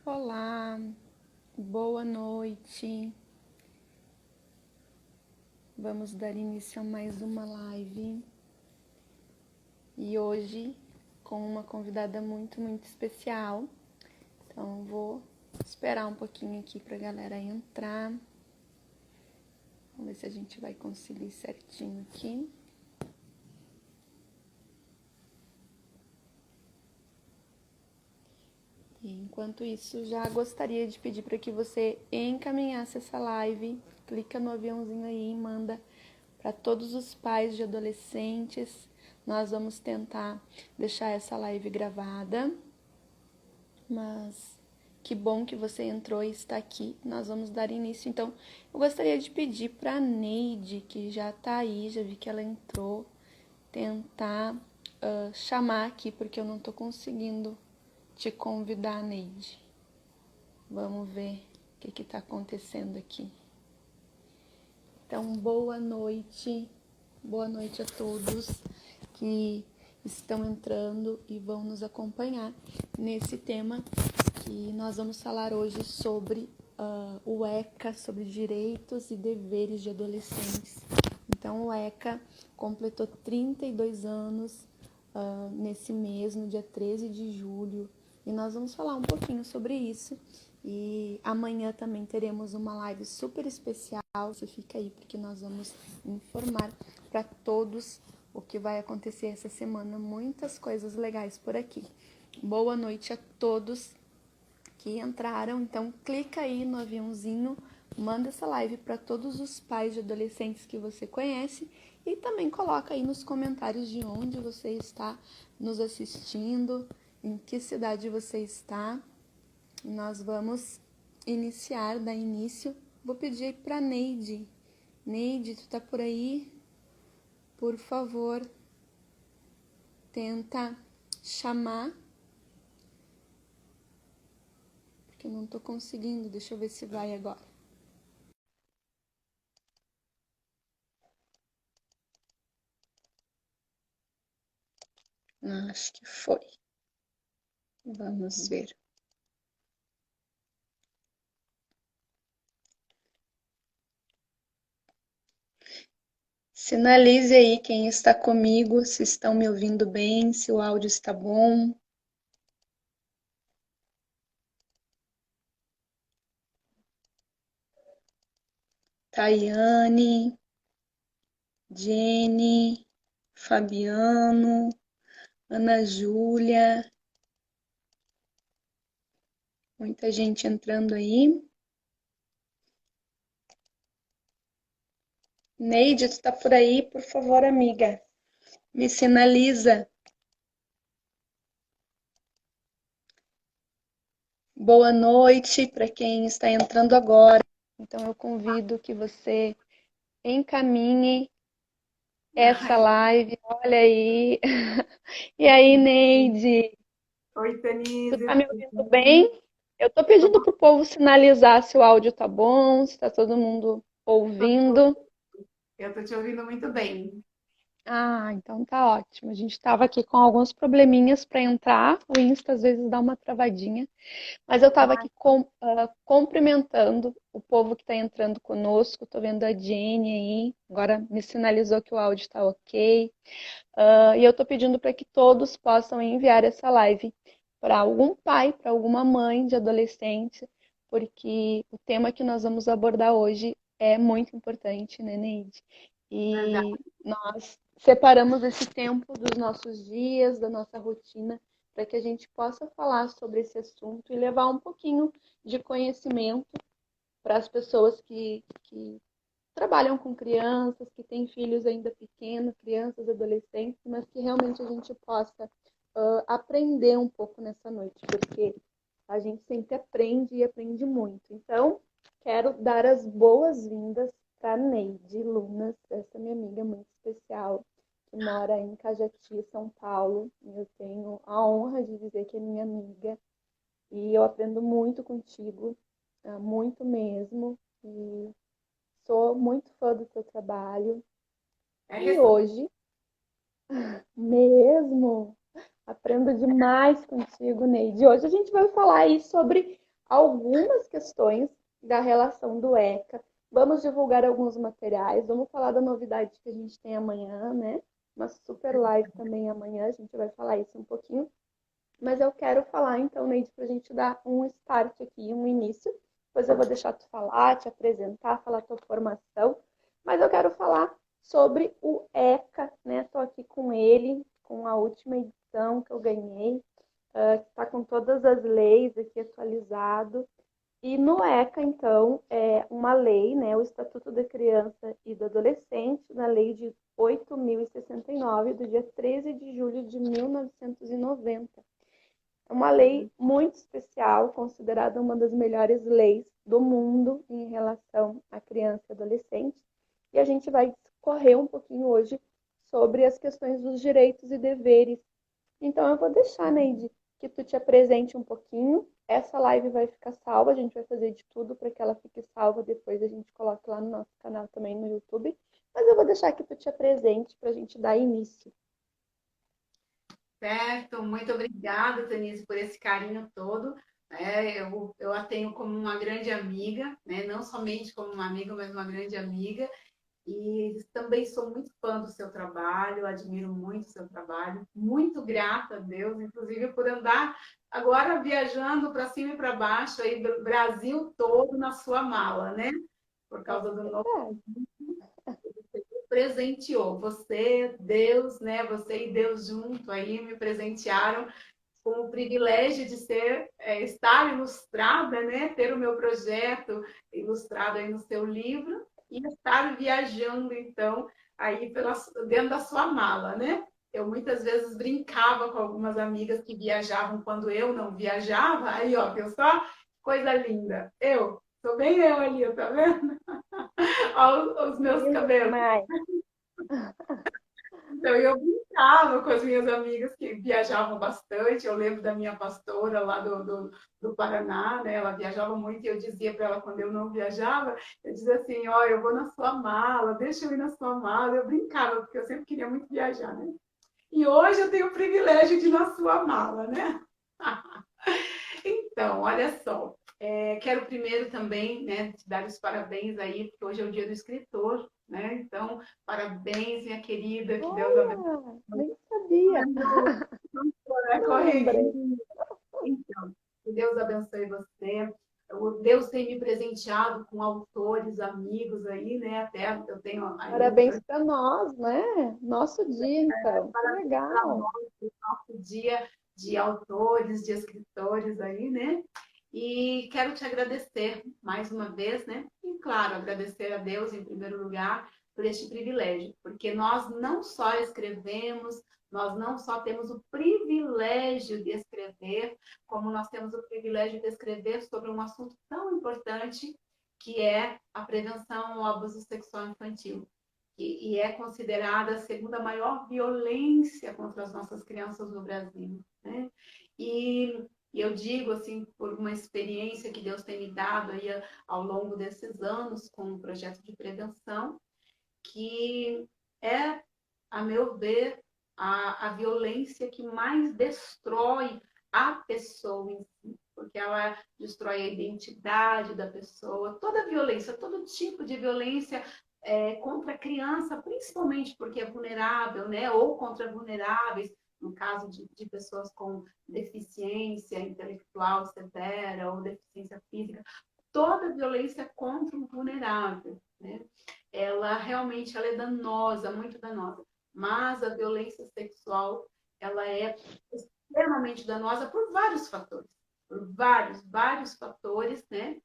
Olá, boa noite. Vamos dar início a mais uma live e hoje com uma convidada muito especial. Então vou esperar um pouquinho aqui para a galera entrar. Vamos ver se a gente vai conseguir certinho aqui. E enquanto isso, já gostaria de pedir para que você encaminhasse essa live, clica no aviãozinho aí e manda para todos os pais de adolescentes. Nós vamos tentar deixar essa live gravada, mas que bom que você entrou e está aqui. Nós vamos dar início. Então, eu gostaria de pedir para a Neide, que já está aí, já vi que ela entrou, tentar chamar aqui, porque eu não estou conseguindo te convidar, Neide. Vamos ver o que está acontecendo aqui. Então, boa noite a todos que estão entrando e vão nos acompanhar nesse tema que nós vamos falar hoje sobre o ECA, sobre direitos e deveres de adolescentes. Então, o ECA completou 32 anos nesse mês, no dia 13 de julho, e nós vamos falar um pouquinho sobre isso. E amanhã também teremos uma live super especial. Você fica aí porque nós vamos informar para todos o que vai acontecer essa semana. Muitas coisas legais por aqui. Boa noite a todos que entraram. Então clica aí no aviãozinho, manda essa live para todos os pais de adolescentes que você conhece e também coloca aí nos comentários de onde você está nos assistindo, em que cidade você está. Nós vamos dar início. Vou pedir para Neide. Neide, tu tá por aí? Por favor, tenta chamar. Porque eu não tô conseguindo. Deixa eu ver se vai agora. Acho que foi. Vamos ver. Sinalize aí quem está comigo, se estão me ouvindo bem, se o áudio está bom. Tayane, Jenny, Fabiano, Ana Júlia. Muita gente entrando aí. Neide, tu tá por aí? Por favor, amiga, me sinaliza. Boa noite para quem está entrando agora. Então, eu convido que você encaminhe essa live. Olha aí. E aí, Neide? Oi, Tu Tanise. tá me ouvindo bem? Eu tô pedindo pro povo sinalizar se o áudio tá bom, se tá todo mundo ouvindo. Eu tô te ouvindo muito bem. Ah, então tá ótimo. A gente estava aqui com alguns probleminhas para entrar. O Insta às vezes dá uma travadinha. Mas eu estava aqui cumprimentando o povo que está entrando conosco. Estou vendo a Jenny aí. Agora me sinalizou que o áudio está ok. E eu estou pedindo para que todos possam enviar essa live para algum pai, para alguma mãe de adolescente, porque o tema que nós vamos abordar hoje é muito importante, né, Neide? Verdade. E nós separamos esse tempo dos nossos dias, da nossa rotina, para que a gente possa falar sobre esse assunto e levar um pouquinho de conhecimento para as pessoas que trabalham com crianças, que têm filhos ainda pequenos, crianças, adolescentes, mas que realmente a gente possa aprender um pouco nessa noite, porque a gente sempre aprende e aprende muito. Então, quero dar as boas-vindas para Neide Lunas, essa minha amiga muito especial, que mora em Cajati, São Paulo. Eu tenho a honra de dizer que é minha amiga e eu aprendo muito contigo, muito mesmo. E sou muito fã do teu trabalho. É E recíproco. hoje, mesmo, aprendo demais contigo, Neide. Hoje a gente vai falar aí sobre algumas questões da relação do ECA. Vamos divulgar alguns materiais, vamos falar da novidade que a gente tem amanhã, né? Uma super live também amanhã, a gente vai falar isso um pouquinho. Mas eu quero falar então, Neide, para a gente dar um start aqui, um início. Depois eu vou deixar tu falar, te apresentar, falar tua formação. Mas eu quero falar sobre o ECA, né? Estou aqui com ele, com a última edição que eu ganhei, que está com todas as leis aqui atualizado. E no ECA, então, é uma lei, né, o Estatuto da Criança e do Adolescente, na lei de 8.069, do dia 13 de julho de 1990. É uma lei muito especial, considerada uma das melhores leis do mundo em relação à criança e adolescente. E a gente vai discorrer um pouquinho hoje sobre as questões dos direitos e deveres. Então, eu vou deixar, Neide, que tu te apresente um pouquinho. Essa live vai ficar salva, a gente vai fazer de tudo para que ela fique salva. Depois a gente coloque lá no nosso canal também no YouTube. Mas eu vou deixar que tu te apresente para a gente dar início. Certo, muito obrigada, Denise, por esse carinho todo. Eu a tenho como uma grande amiga, né? Não somente como uma amiga, mas uma grande amiga. E também sou muito fã do seu trabalho, admiro muito o seu trabalho, muito grata a Deus, inclusive por andar agora viajando para cima e para baixo, aí do Brasil todo na sua mala, né? Por causa do novo presenteou. Você, Deus, né? Você e Deus junto aí me presentearam com o privilégio de estar ilustrada, né? Ter o meu projeto ilustrado aí no seu livro e estar viajando, então, aí dentro da sua mala, né? Eu muitas vezes brincava com algumas amigas que viajavam quando eu não viajava. Aí, ó, viu só? Coisa linda. Sou bem eu ali, tá vendo? Olha os meus Lindo cabelos. demais. Então, eu brincava com as minhas amigas que viajavam bastante. Eu lembro da minha pastora lá do Paraná, né? Ela viajava muito e eu dizia para ela, quando eu não viajava, eu dizia assim: ó, eu vou na sua mala, deixa eu ir na sua mala. Eu brincava, porque eu sempre queria muito viajar, né? E hoje eu tenho o privilégio de ir na sua mala, né? Então, olha só. Quero primeiro também, né, te dar os parabéns aí, porque hoje é o dia do escritor, né? Então, parabéns, minha querida, que Deus abençoe. Olha, nem sabia. É Não lembrei. correria. Então, que Deus abençoe você. O Deus tem me presenteado com autores, amigos aí, né? Até eu tenho aí um Parabéns para nós, né? Nosso dia, então. Que parabéns para legal. nós, o nosso dia de autores, de escritores aí, né? E quero te agradecer mais uma vez, né? E, claro, agradecer a Deus em primeiro lugar por este privilégio, porque nós não só escrevemos, nós não só temos o privilégio de escrever, como nós temos o privilégio de escrever sobre um assunto tão importante que é a prevenção ao abuso sexual infantil. E é considerada a segunda maior violência contra as nossas crianças no Brasil, né? E eu digo assim, por uma experiência que Deus tem me dado aí ao longo desses anos com o projeto de prevenção, que é, a meu ver, a violência que mais destrói a pessoa em si, porque ela destrói a identidade da pessoa, toda violência, todo tipo de violência contra a criança, principalmente porque é vulnerável, né? Ou contra vulneráveis, no caso de pessoas com deficiência intelectual severa ou deficiência física, toda violência contra o vulnerável, né? Ela realmente ela é danosa, muito danosa. Mas a violência sexual, ela é extremamente danosa por vários fatores. Por vários fatores, né?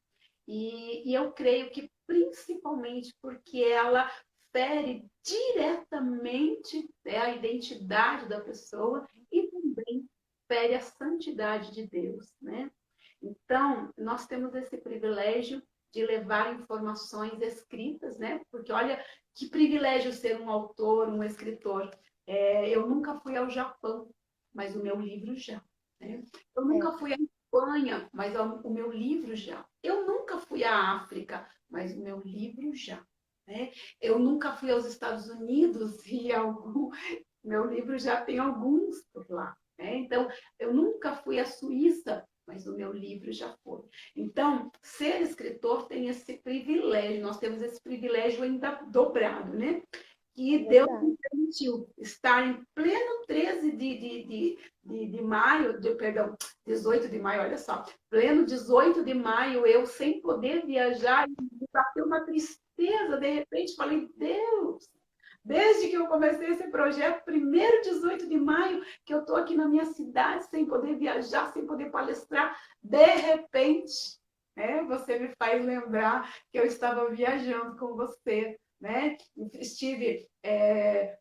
E eu creio que principalmente porque ela fere diretamente, né, a identidade da pessoa e também fere a santidade de Deus, né? Então, nós temos esse privilégio de levar informações escritas, né? Porque olha que privilégio ser um autor, um escritor. Eu nunca fui ao Japão, mas o meu livro já. Né? Eu nunca É. fui à Espanha, mas o meu livro já. Eu nunca fui à África, mas o meu livro já. Né? Eu nunca fui aos Estados Unidos e meu livro já tem alguns por lá. Né? Então, eu nunca fui à Suíça, mas o meu livro já foi. Então, ser escritor tem esse privilégio, nós temos esse privilégio ainda dobrado, né? É Que Deus verdade. me permitiu estar em pleno 13 de maio, perdão, 18 de maio, olha só, pleno 18 de maio, eu sem poder viajar, me bateu uma tristeza, de repente falei, Deus, desde que eu comecei esse projeto, primeiro 18 de maio, que eu estou aqui na minha cidade, sem poder viajar, sem poder palestrar, de repente, né, você me faz lembrar que eu estava viajando com você, né? Estive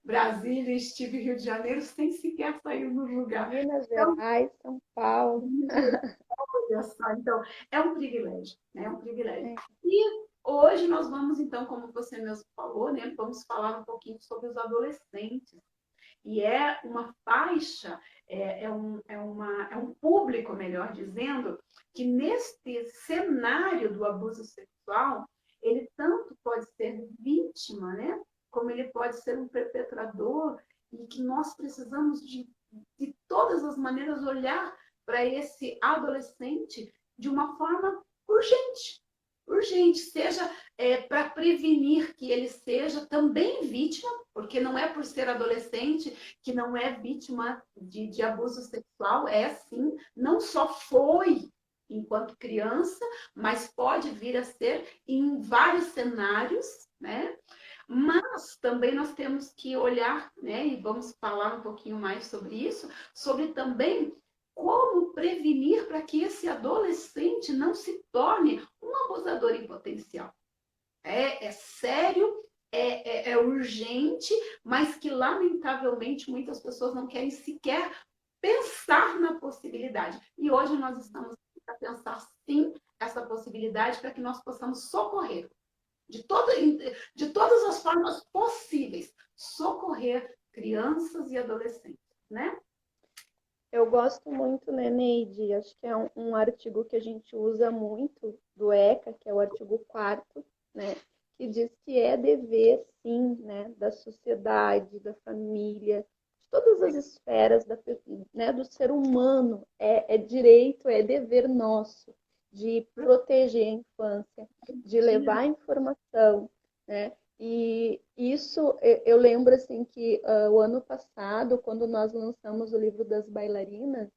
Brasília, estive Rio de Janeiro, sem sequer sair do lugar. Minas Então, Gerais, São Paulo. olha só, então, é um privilégio, né? É um privilégio. É, E hoje nós vamos, então, como você mesmo falou, né? Vamos falar um pouquinho sobre os adolescentes. E é uma faixa, é um público, melhor dizendo, que neste cenário do abuso sexual, ele tanto pode ser vítima, né? Como ele pode ser um perpetrador, e que nós precisamos de todas as maneiras olhar para esse adolescente de uma forma urgente. Urgente, seja para prevenir que ele seja também vítima, porque não é por ser adolescente que não é vítima de abuso sexual, é sim, não só foi enquanto criança, mas pode vir a ser em vários cenários, né? Mas também nós temos que olhar, né, e vamos falar um pouquinho mais sobre isso, sobre também como prevenir para que esse adolescente não se torne um abusador em potencial. É sério, é urgente, mas que lamentavelmente muitas pessoas não querem sequer pensar na possibilidade. E hoje nós estamos a pensar sim essa possibilidade para que nós possamos socorrer de, todo, de todas as formas possíveis, socorrer crianças e adolescentes, né? eu gosto muito, né, Neide? Acho que é um artigo que a gente usa muito do ECA, que é o artigo 4º, né? Que diz que é dever, sim, né, da sociedade, da família, de todas as esferas né, do ser humano. É direito, é dever nosso de proteger a infância, de levar a informação, né? E isso eu lembro assim que o ano passado, quando nós lançamos o livro das bailarinas,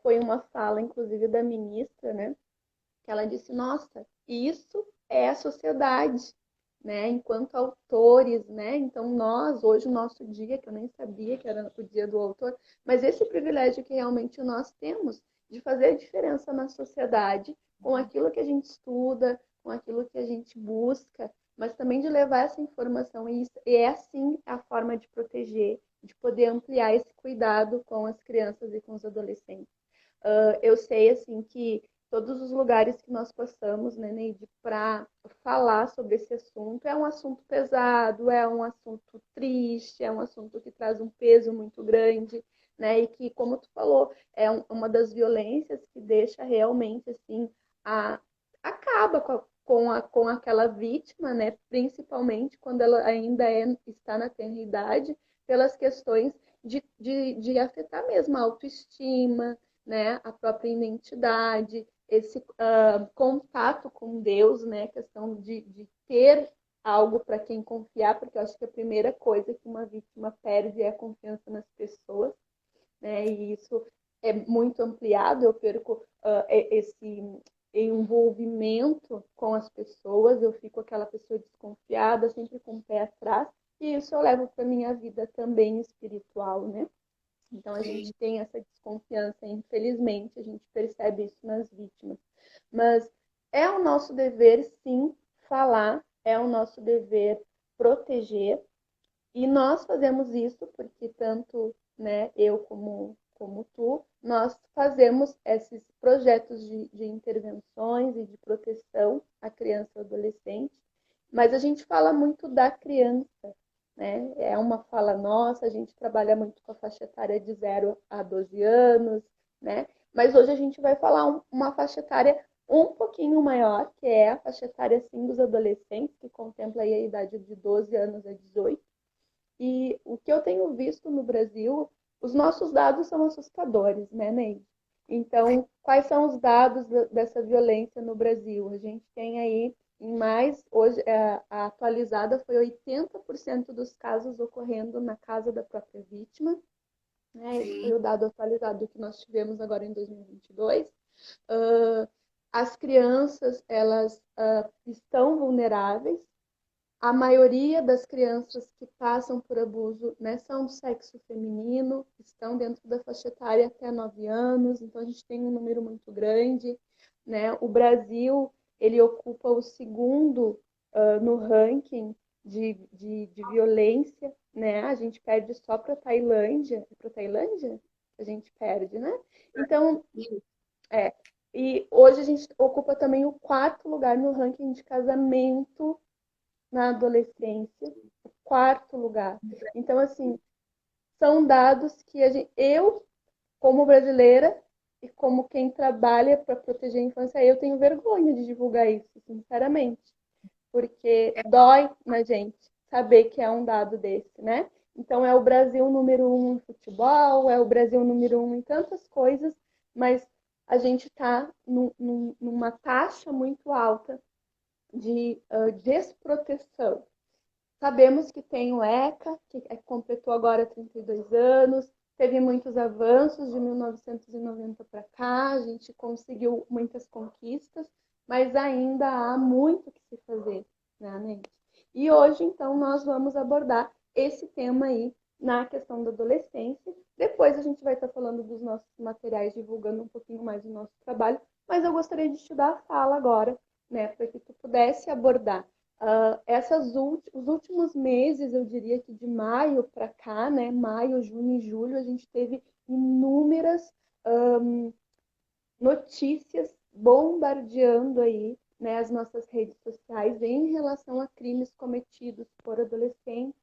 foi uma fala, inclusive, da ministra, né? Que ela disse, nossa, isso é a sociedade, né? Enquanto autores, né? Então nós, hoje o nosso dia, que eu nem sabia que era o dia do autor, mas esse privilégio que realmente nós temos de fazer a diferença na sociedade com aquilo que a gente estuda, com aquilo que a gente busca, mas também de levar essa informação e é assim a forma de proteger, de poder ampliar esse cuidado com as crianças e com os adolescentes. Eu sei assim que todos os lugares que nós passamos, né, Neide, para falar sobre esse assunto, é um assunto pesado, é um assunto triste, é um assunto que traz um peso muito grande, né, e que, como tu falou, é uma das violências que deixa realmente, assim, acaba com aquela vítima, né, principalmente quando ela ainda está na tenra idade, pelas questões de afetar mesmo a autoestima, né, a própria identidade, esse contato com Deus, né, questão de ter algo para quem confiar, porque eu acho que a primeira coisa que uma vítima perde é a confiança nas pessoas, né, e isso é muito ampliado, eu perco esse envolvimento com as pessoas, eu fico aquela pessoa desconfiada, sempre com o pé atrás, e isso eu levo para minha vida também espiritual, né? Então a Sim. gente tem essa desconfiança, infelizmente, a gente percebe isso nas vítimas. Mas é o nosso dever, sim, falar, é o nosso dever proteger, e nós fazemos isso porque tanto, né, eu como tu, nós fazemos esses projetos de intervenções e de proteção à criança e ao adolescente, mas a gente fala muito da criança, né? É uma fala nossa, a gente trabalha muito com a faixa etária de 0 a 12 anos, né? Mas hoje a gente vai falar uma faixa etária um pouquinho maior, que é a faixa etária assim, dos adolescentes, que contempla aí a idade de 12 anos a 18. E o que eu tenho visto no Brasil, os nossos dados são assustadores, né, Ney? Então, quais são os dados dessa violência no Brasil? A gente tem aí, em mais, hoje, a atualizada foi 80% dos casos ocorrendo na casa da própria vítima, né? Esse foi Sim. o dado atualizado que nós tivemos agora em 2022. As crianças, elas estão vulneráveis. A maioria das crianças que passam por abuso, né, são do sexo feminino, estão dentro da faixa etária até 9 anos, então a gente tem um número muito grande, né? O Brasil, ele ocupa o segundo no ranking de violência, né? A gente perde só para a Tailândia. É para a Tailândia? A gente perde, né? Então, é. E hoje a gente ocupa também o quarto lugar no ranking de casamento na adolescência, o quarto lugar. Então, assim, são dados que eu, como brasileira e como quem trabalha para proteger a infância, eu tenho vergonha de divulgar isso, sinceramente, porque dói na gente saber que é um dado desse, né? Então, é o Brasil número 1 em futebol, é o Brasil número 1 em tantas coisas, mas a gente está numa taxa muito alta de desproteção. Sabemos que tem o ECA, que completou agora 32 anos, teve muitos avanços de 1990 para cá, a gente conseguiu muitas conquistas, mas ainda há muito que se fazer, né, Neide? E hoje, então, nós vamos abordar esse tema aí na questão da adolescência. Depois a gente vai estar falando dos nossos materiais, divulgando um pouquinho mais do nosso trabalho, mas eu gostaria de te dar a fala agora, né, para que tu pudesse abordar os últimos meses, eu diria que de maio para cá, né, maio, junho e julho, a gente teve inúmeras notícias bombardeando aí, né, as nossas redes sociais em relação a crimes cometidos por adolescentes,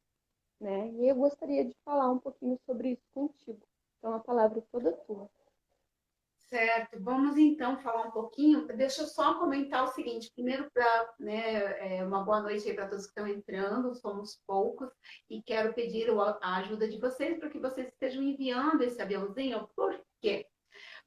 né? E eu gostaria de falar um pouquinho sobre isso contigo. Então, a palavra é toda tua. Certo, vamos então falar um pouquinho. Deixa eu só comentar o seguinte: primeiro, uma boa noite aí para todos que estão entrando, somos poucos, e quero pedir a ajuda de vocês para que vocês estejam enviando esse aviãozinho. Por quê?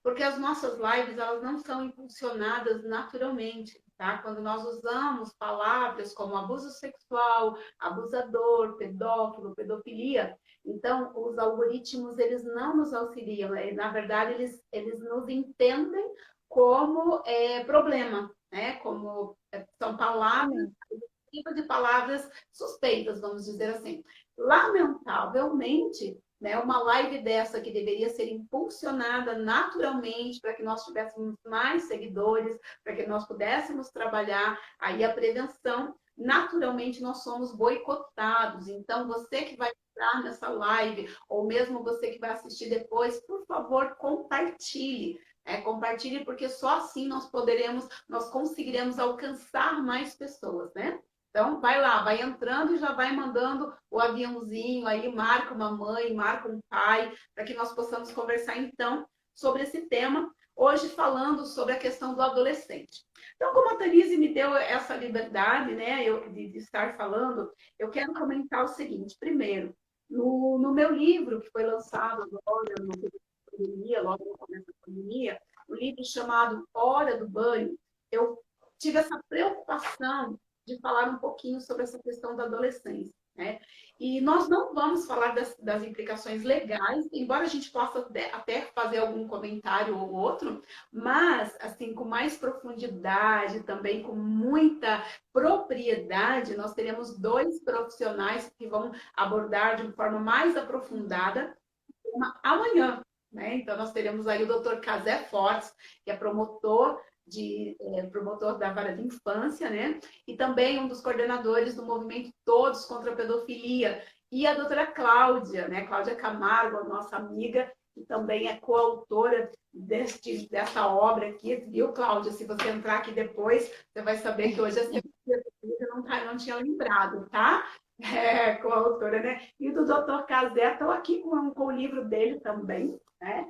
Porque as nossas lives, elas não são impulsionadas naturalmente, tá? Quando nós usamos palavras como abuso sexual, abusador, pedófilo, pedofilia, então os algoritmos, eles não nos auxiliam, na verdade, eles nos entendem como problema, né? Como são palavras, tipo de palavras suspeitas, vamos dizer assim. Lamentavelmente, né, uma live dessa que deveria ser impulsionada naturalmente para que nós tivéssemos mais seguidores, para que nós pudéssemos trabalhar aí a prevenção, naturalmente nós somos boicotados. Então, você que vai entrar nessa live, ou mesmo você que vai assistir depois, por favor, compartilhe. Compartilhe, porque só assim nós conseguiremos alcançar mais pessoas, né? Então, vai lá, vai entrando e já vai mandando o aviãozinho aí, marca uma mãe, marca um pai, para que nós possamos conversar, então, sobre esse tema, hoje falando sobre a questão do adolescente. Então, como a Tanise me deu essa liberdade, né, de estar falando, eu quero comentar o seguinte. Primeiro, no meu livro, que foi lançado agora, no pandemia, logo no começo da pandemia, um livro chamado Hora do Banho, eu tive essa preocupação de falar um pouquinho sobre essa questão da adolescência, né? E nós não vamos falar das implicações legais, embora a gente possa até fazer algum comentário ou outro, mas, assim, com mais profundidade, também com muita propriedade, nós teremos dois profissionais que vão abordar de uma forma mais aprofundada amanhã, né? Então, nós teremos aí o Dr. Casé Fortes, que é promotor da vara de infância, né? E também um dos coordenadores do movimento Todos contra a Pedofilia. E a doutora Cláudia, né? Cláudia Camargo, a nossa amiga, que também é coautora dessa obra aqui, viu, Cláudia? Se você entrar aqui depois, você vai saber que hoje é segunda, eu não tinha lembrado, tá? Coautora, né? E do doutor Casé, estou aqui com o livro dele também, né?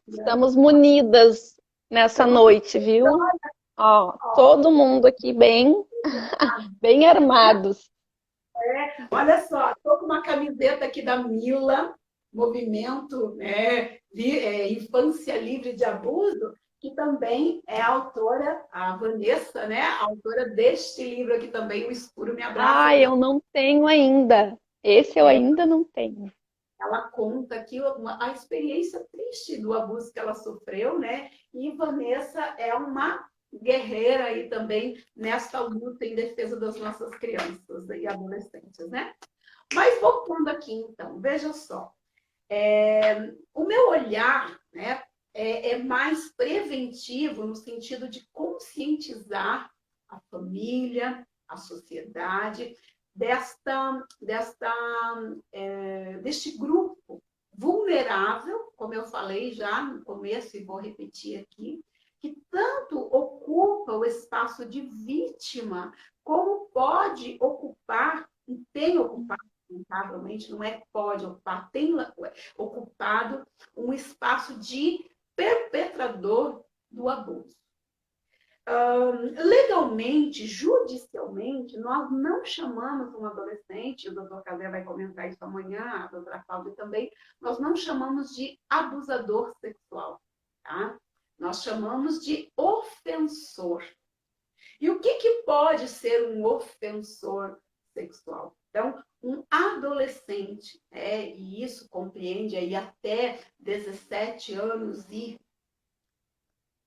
Estamos munidas nessa noite, viu? Ó, todo mundo aqui bem armados. Olha só, estou com uma camiseta aqui da Mila, movimento, né, Infância Livre de Abuso, que também é a autora, a Vanessa, né? A autora deste livro aqui também, O Escuro Me Abraça. Ah, eu não tenho ainda. Esse eu É, ainda não tenho. ela conta aqui a experiência triste do abuso que ela sofreu, né? E Vanessa é uma guerreira aí também nesta luta em defesa das nossas crianças e adolescentes, né? Mas voltando aqui, então, veja só. O meu olhar, né, é mais preventivo no sentido de conscientizar a família, a sociedade, deste grupo vulnerável, como eu falei já no começo e vou repetir aqui, que tanto ocupa o espaço de vítima, como pode ocupar e tem ocupado, lamentavelmente, não é pode ocupar, tem ocupado um espaço de perpetrador do abuso. Legalmente, judicialmente, nós não chamamos um adolescente, o doutor Casé vai comentar isso amanhã, a doutora Cláudia também, nós não chamamos de abusador sexual, tá? Nós chamamos de ofensor. E o que pode ser um ofensor sexual? Então, um adolescente, e isso compreende aí até 17 anos e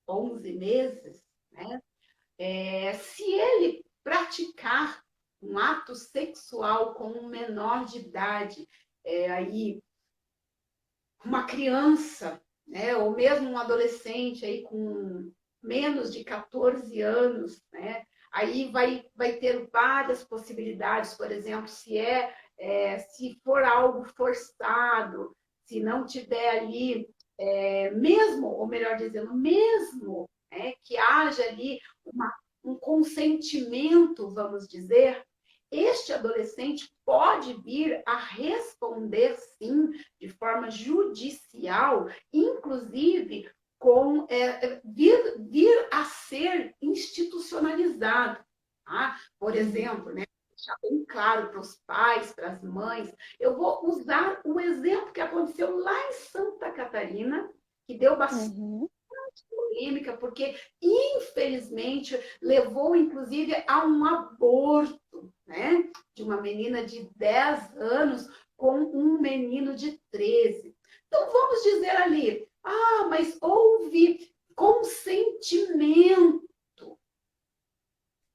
11 meses, né? Se ele praticar um ato sexual com um menor de idade, aí uma criança, né, ou mesmo um adolescente aí com menos de 14 anos, né, aí vai ter várias possibilidades, por exemplo, se for algo forçado, se não tiver ali, mesmo, ou melhor dizendo, mesmo que haja ali um consentimento, vamos dizer, este adolescente pode vir a responder, sim, de forma judicial, inclusive vir a ser institucionalizado. Tá? Por exemplo, né? Deixar bem claro para os pais, para as mães. Eu vou usar um exemplo que aconteceu lá em Santa Catarina, que deu bastante polêmica, porque, infelizmente, levou, inclusive, a um aborto, né? De uma menina de 10 anos com um menino de 13. Então, vamos dizer ali, mas houve consentimento,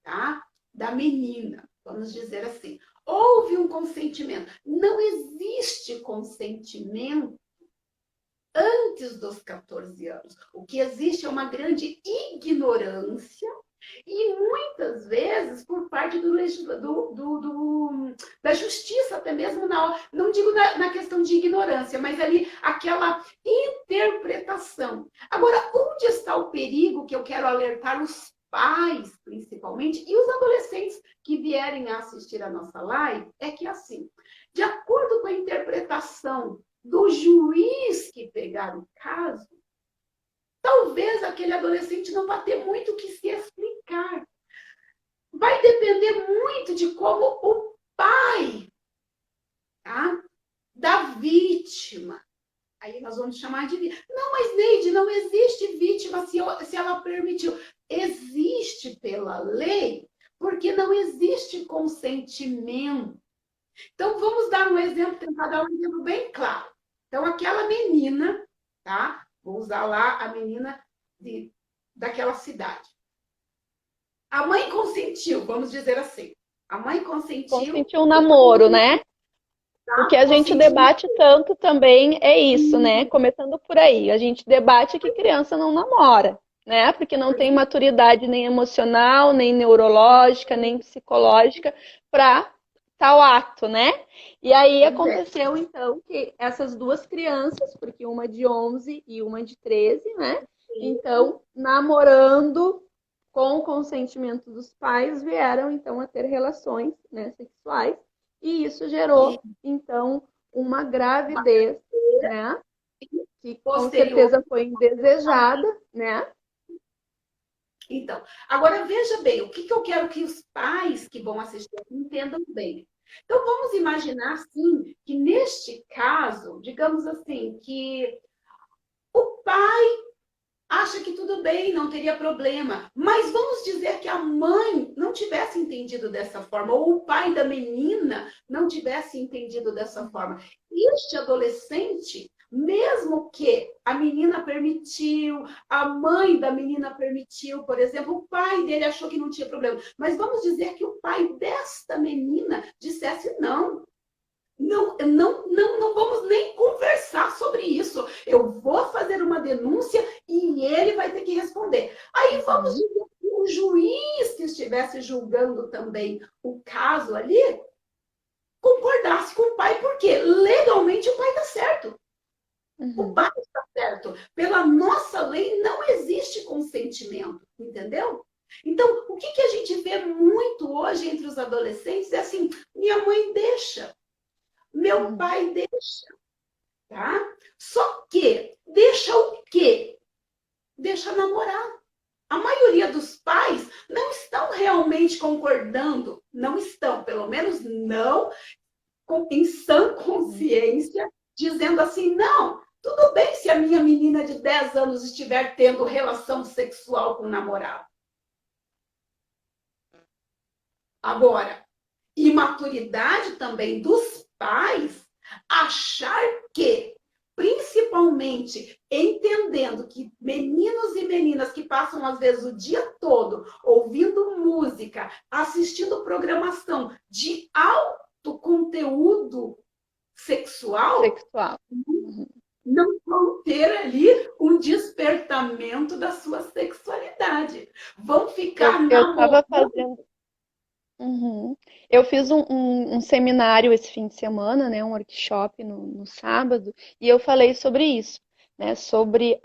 tá? Da menina, vamos dizer assim. Houve um consentimento. Não existe consentimento antes dos 14 anos. O que existe é uma grande ignorância e muitas vezes por parte da justiça, até mesmo não digo na questão de ignorância, mas ali aquela interpretação. Agora, onde está o perigo que eu quero alertar os pais, principalmente, e os adolescentes que vierem a assistir a nossa live, é que assim, de acordo com a interpretação do juiz que pegar o caso, talvez aquele adolescente não vá ter muito o que se explicar. Vai depender muito de como o pai, tá? Da vítima. Aí nós vamos chamar de vítima. Não, mas Neide, não existe vítima se ela permitiu. Existe pela lei, porque não existe consentimento. Então, vamos dar um exemplo, tentar dar um exemplo bem claro. Então, aquela menina, tá? Vou usar lá a menina daquela cidade. A mãe consentiu, vamos dizer assim. A mãe consentiu. Consentiu um namoro, né? Tá? O que a gente debate tanto também é isso, né? Começando por aí. A gente debate que criança não namora, né? Porque não tem maturidade nem emocional, nem neurológica, nem psicológica para tal ato, né? E aí aconteceu, então, que essas duas crianças, porque uma de 11 e uma de 13, né? Então, namorando com o consentimento dos pais, vieram, então, a ter relações, né, sexuais. E isso gerou, então, uma gravidez, né? Que com certeza foi indesejada, né? Então, agora veja bem, o que eu quero que os pais que vão assistir entendam bem. Então, vamos imaginar, assim, que neste caso, digamos assim, que o pai bem, não teria problema. Mas vamos dizer que a mãe não tivesse entendido dessa forma, ou o pai da menina não tivesse entendido dessa forma. Este adolescente, mesmo que a menina permitiu, a mãe da menina permitiu, por exemplo, o pai dele achou que não tinha problema. Mas vamos dizer que o pai desta menina dissesse não. Não vamos nem conversar sobre isso. Eu vou fazer uma denúncia e ele vai ter que responder. Aí vamos dizer que o juiz que estivesse julgando também o caso ali concordasse com o pai, porque legalmente o pai está certo. O pai está certo. Pela nossa lei não existe consentimento, entendeu? Então, o que a gente vê muito hoje entre os adolescentes é assim: minha mãe deixa. Meu pai deixa, tá? Só que deixa o quê? Deixa namorar. A maioria dos pais não estão realmente concordando, não estão, pelo menos não em sã consciência, dizendo assim, não, tudo bem se a minha menina de 10 anos estiver tendo relação sexual com o namorado. Agora, imaturidade também dos pais achar que, principalmente entendendo que meninos e meninas que passam, às vezes, o dia todo ouvindo música, assistindo programação de alto conteúdo sexual. Não vão ter ali um despertamento da sua sexualidade. Vão ficar Eu estava fazendo. Eu fiz um seminário esse fim de semana, né, um workshop no sábado, e eu falei sobre isso, né, sobre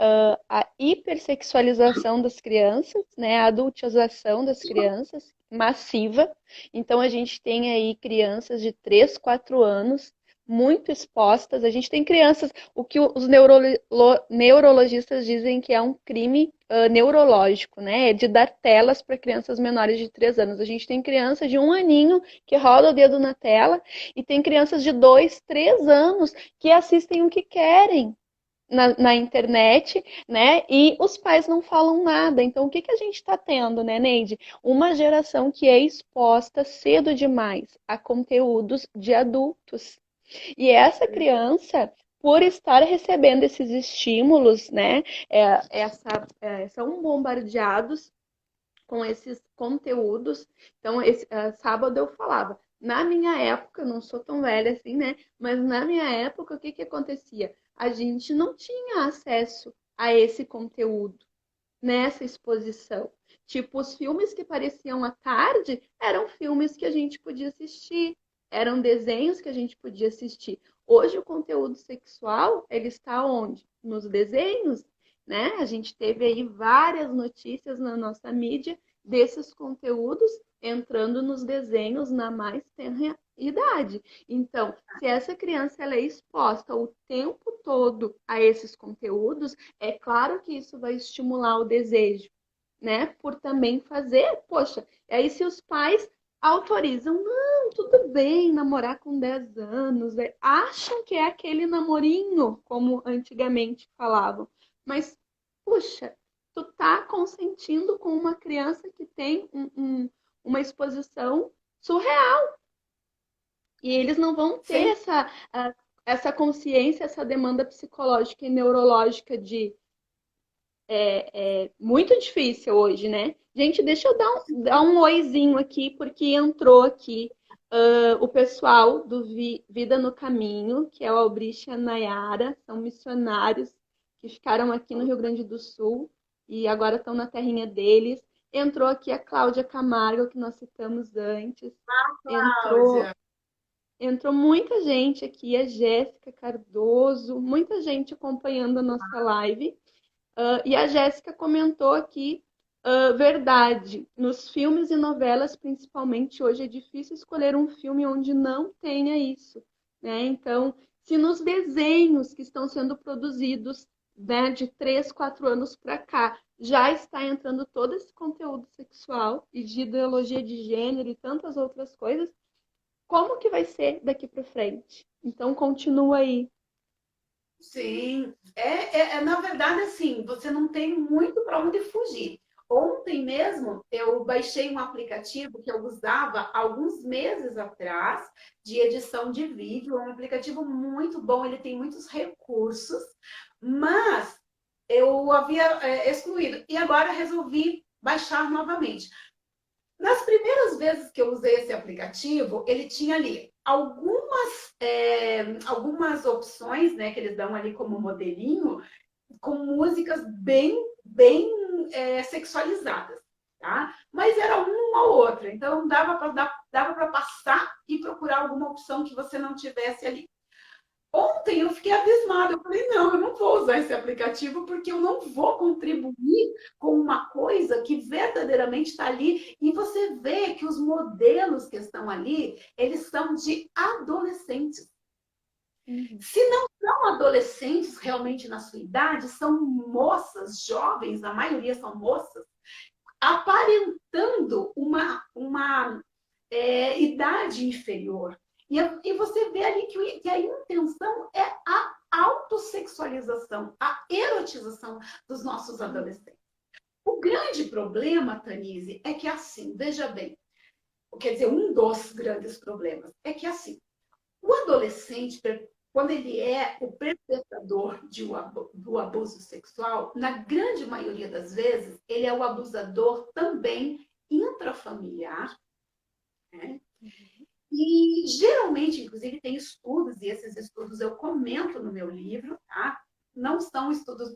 a hipersexualização das crianças, né, a adultização das crianças massiva. Então, a gente tem aí crianças de 3, 4 anos muito expostas. A gente tem crianças, o que os neurologistas dizem que é um crime neurológico, né? É de dar telas para crianças menores de 3 anos. A gente tem crianças de 1 aninho que roda o dedo na tela e tem crianças de 2, 3 anos que assistem o que querem na internet, né? E os pais não falam nada. Então, o que a gente está tendo, né, Neide? Uma geração que é exposta cedo demais a conteúdos de adultos. E essa criança, por estar recebendo esses estímulos, né, são bombardeados com esses conteúdos. Então, sábado eu falava, na minha época, não sou tão velha assim, né, mas na minha época, o que acontecia? A gente não tinha acesso a esse conteúdo, nessa exposição. Tipo, os filmes que pareciam à tarde eram filmes que a gente podia assistir, eram desenhos que a gente podia assistir. Hoje o conteúdo sexual, ele está onde? Nos desenhos, né? A gente teve aí várias notícias na nossa mídia desses conteúdos entrando nos desenhos na mais tenra idade. Então, se essa criança ela é exposta o tempo todo a esses conteúdos, é claro que isso vai estimular o desejo, né? Por também fazer, poxa, aí se os pais autorizam, não, tudo bem namorar com 10 anos, acham que é aquele namorinho, como antigamente falavam, mas, puxa, tu tá consentindo com uma criança que tem uma exposição surreal. E eles não vão ter essa consciência, essa demanda psicológica e neurológica de muito difícil hoje, né? Gente, deixa eu dar um oizinho aqui, porque entrou aqui o pessoal do Vida no Caminho, que é o Albrich e a Nayara, são missionários que ficaram aqui no Rio Grande do Sul e agora estão na terrinha deles. Entrou aqui a Cláudia Camargo, que nós citamos antes. Entrou muita gente aqui, a Jéssica Cardoso, muita gente acompanhando a nossa live. E a Jéssica comentou aqui, verdade, nos filmes e novelas, principalmente, hoje é difícil escolher um filme onde não tenha isso, né? Então, se nos desenhos que estão sendo produzidos, né, de 3, 4 anos para cá, já está entrando todo esse conteúdo sexual e de ideologia de gênero e tantas outras coisas, como que vai ser daqui para frente? Então, continua aí. Sim, na verdade assim, você não tem muito para onde fugir. Ontem mesmo eu baixei um aplicativo que eu usava alguns meses atrás de edição de vídeo, é um aplicativo muito bom, ele tem muitos recursos, mas eu havia excluído e agora resolvi baixar novamente. Nas primeiras vezes que eu usei esse aplicativo, ele tinha ali algumas opções, né, que eles dão ali como modelinho, com músicas bem sexualizadas, tá? Mas era uma ou outra, então dava para passar e procurar alguma opção que você não tivesse ali. Ontem eu fiquei abismada. Eu falei, não, eu não vou usar esse aplicativo porque eu não vou contribuir com uma coisa que verdadeiramente está ali. E você vê que os modelos que estão ali, eles são de adolescentes. Uhum. Se não são adolescentes realmente na sua idade, são moças, jovens, a maioria são moças, aparentando uma idade inferior. E você vê ali que a intenção é a autossexualização, a erotização dos nossos adolescentes. O grande problema, Tanise, é que assim, veja bem, quer dizer, um dos grandes problemas é que assim, o adolescente, quando ele é o perpetrador do abuso sexual, na grande maioria das vezes, ele é o abusador também intrafamiliar, né? E geralmente, inclusive, tem estudos, e esses estudos eu comento no meu livro, tá? Não são estudos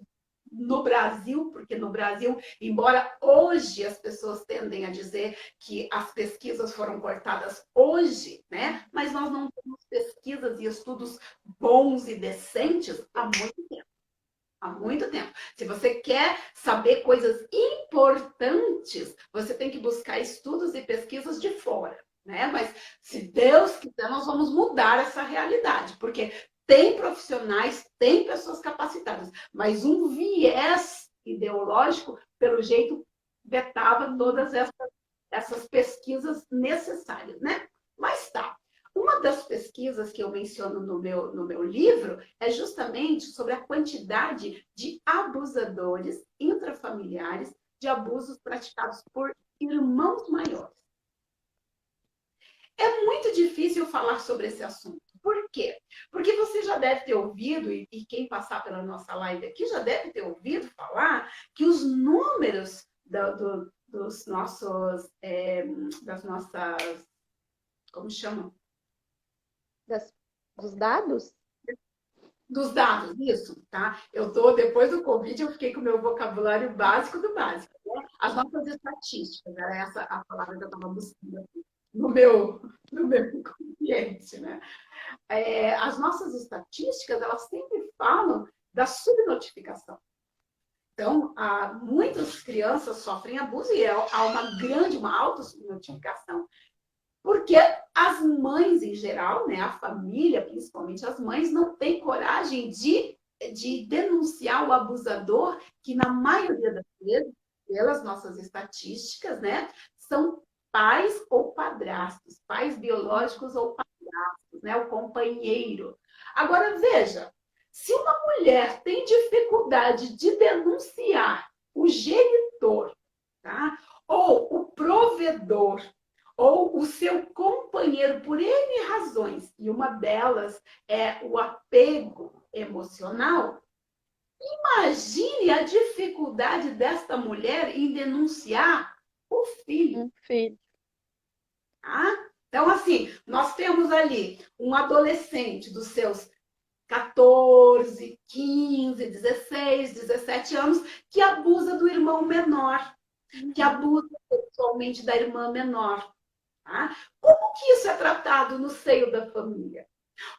no Brasil, porque no Brasil, embora hoje as pessoas tendem a dizer que as pesquisas foram cortadas hoje, né? Mas nós não temos pesquisas e estudos bons e decentes há muito tempo. Há muito tempo. Se você quer saber coisas importantes, você tem que buscar estudos e pesquisas de fora, né? Mas se Deus quiser, nós vamos mudar essa realidade, porque tem profissionais, tem pessoas capacitadas, mas um viés ideológico, pelo jeito, vetava todas essas pesquisas necessárias, né? Mas tá. Uma das pesquisas que eu menciono no meu livro é justamente sobre a quantidade de abusadores intrafamiliares de abusos praticados por irmãos maiores. É muito difícil falar sobre esse assunto. Por quê? Porque você já deve ter ouvido, e quem passar pela nossa live aqui já deve ter ouvido falar que os números dos nossos, das nossas, como chama? Das, dos dados? Dos dados, isso, tá? Depois do Covid, eu fiquei com o meu vocabulário básico do básico, né? As nossas estatísticas, era essa a palavra que eu estava buscando aqui, no meu inconsciente, né? As nossas estatísticas, elas sempre falam da subnotificação. Então, muitas crianças sofrem abuso e há uma alta subnotificação. Porque as mães, em geral, né, a família, principalmente as mães, não têm coragem de denunciar o abusador, que na maioria das vezes, pelas nossas estatísticas, né, são pais ou padrastos, pais biológicos ou padrastos, né, o companheiro. Agora, veja, se uma mulher tem dificuldade de denunciar o genitor, tá? Ou o provedor, ou o seu companheiro por N razões, e uma delas é o apego emocional, imagine a dificuldade desta mulher em denunciar o filho. Um filho. Tá? Então, assim, nós temos ali um adolescente dos seus 14, 15, 16, 17 anos que abusa do irmão menor, que abusa sexualmente da irmã menor. Tá? Como que isso é tratado no seio da família?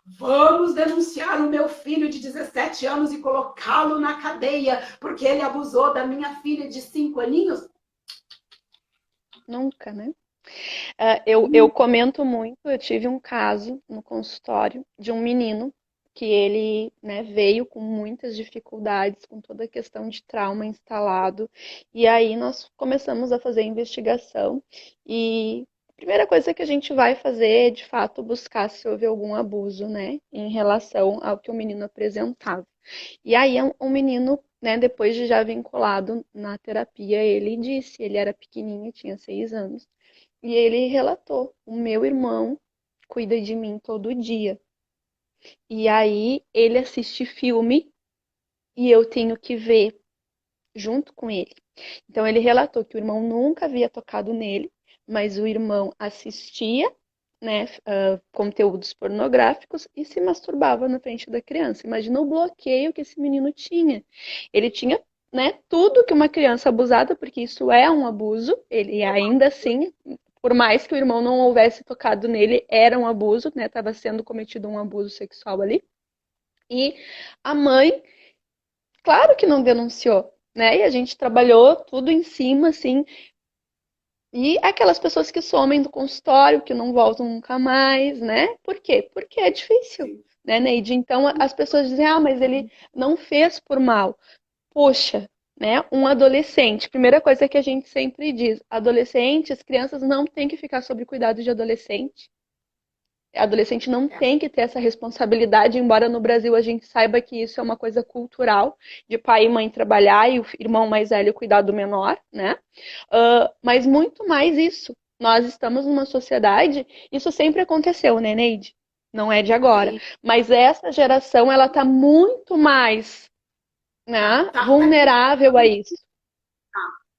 Vamos denunciar o meu filho de 17 anos e colocá-lo na cadeia porque ele abusou da minha filha de 5 aninhos? Nunca, né? Eu comento muito, eu tive um caso no consultório de um menino que ele, né, veio com muitas dificuldades, com toda a questão de trauma instalado, e aí nós começamos a fazer a investigação e a primeira coisa que a gente vai fazer é, de fato, buscar se houve algum abuso, né, em relação ao que o menino apresentava. E aí um menino, né, depois de já vinculado na terapia, ele disse, ele era pequenininho, tinha 6 anos, e ele relatou, o meu irmão cuida de mim todo dia. E aí ele assiste filme e eu tenho que ver junto com ele. Então ele relatou que o irmão nunca havia tocado nele, mas o irmão assistia, né, conteúdos pornográficos e se masturbava na frente da criança. Imagina o bloqueio que esse menino tinha. Ele tinha, né, tudo que uma criança abusada, porque isso é um abuso, ele ainda assim, por mais que o irmão não houvesse tocado nele, era um abuso, né, estava sendo cometido um abuso sexual ali. E a mãe, claro que não denunciou, né? E a gente trabalhou tudo em cima, assim. E aquelas pessoas que somem do consultório, que não voltam nunca mais, né? Por quê? Porque é difícil, Sim. né, Neide? Então as pessoas dizem, ah, mas ele não fez por mal. Poxa, né? Um adolescente, primeira coisa que a gente sempre diz, adolescentes, crianças não têm que ficar sob cuidado de adolescente. Adolescente não É. tem que ter essa responsabilidade, embora no Brasil a gente saiba que isso é uma coisa cultural, de pai e mãe trabalhar e o irmão mais velho cuidar do menor, né? Mas muito mais isso. Nós estamos numa sociedade, isso sempre aconteceu, né, Neide? Não é de agora. Sim. Mas essa geração, ela tá muito mais, Tá, né, tá, tá. vulnerável a isso.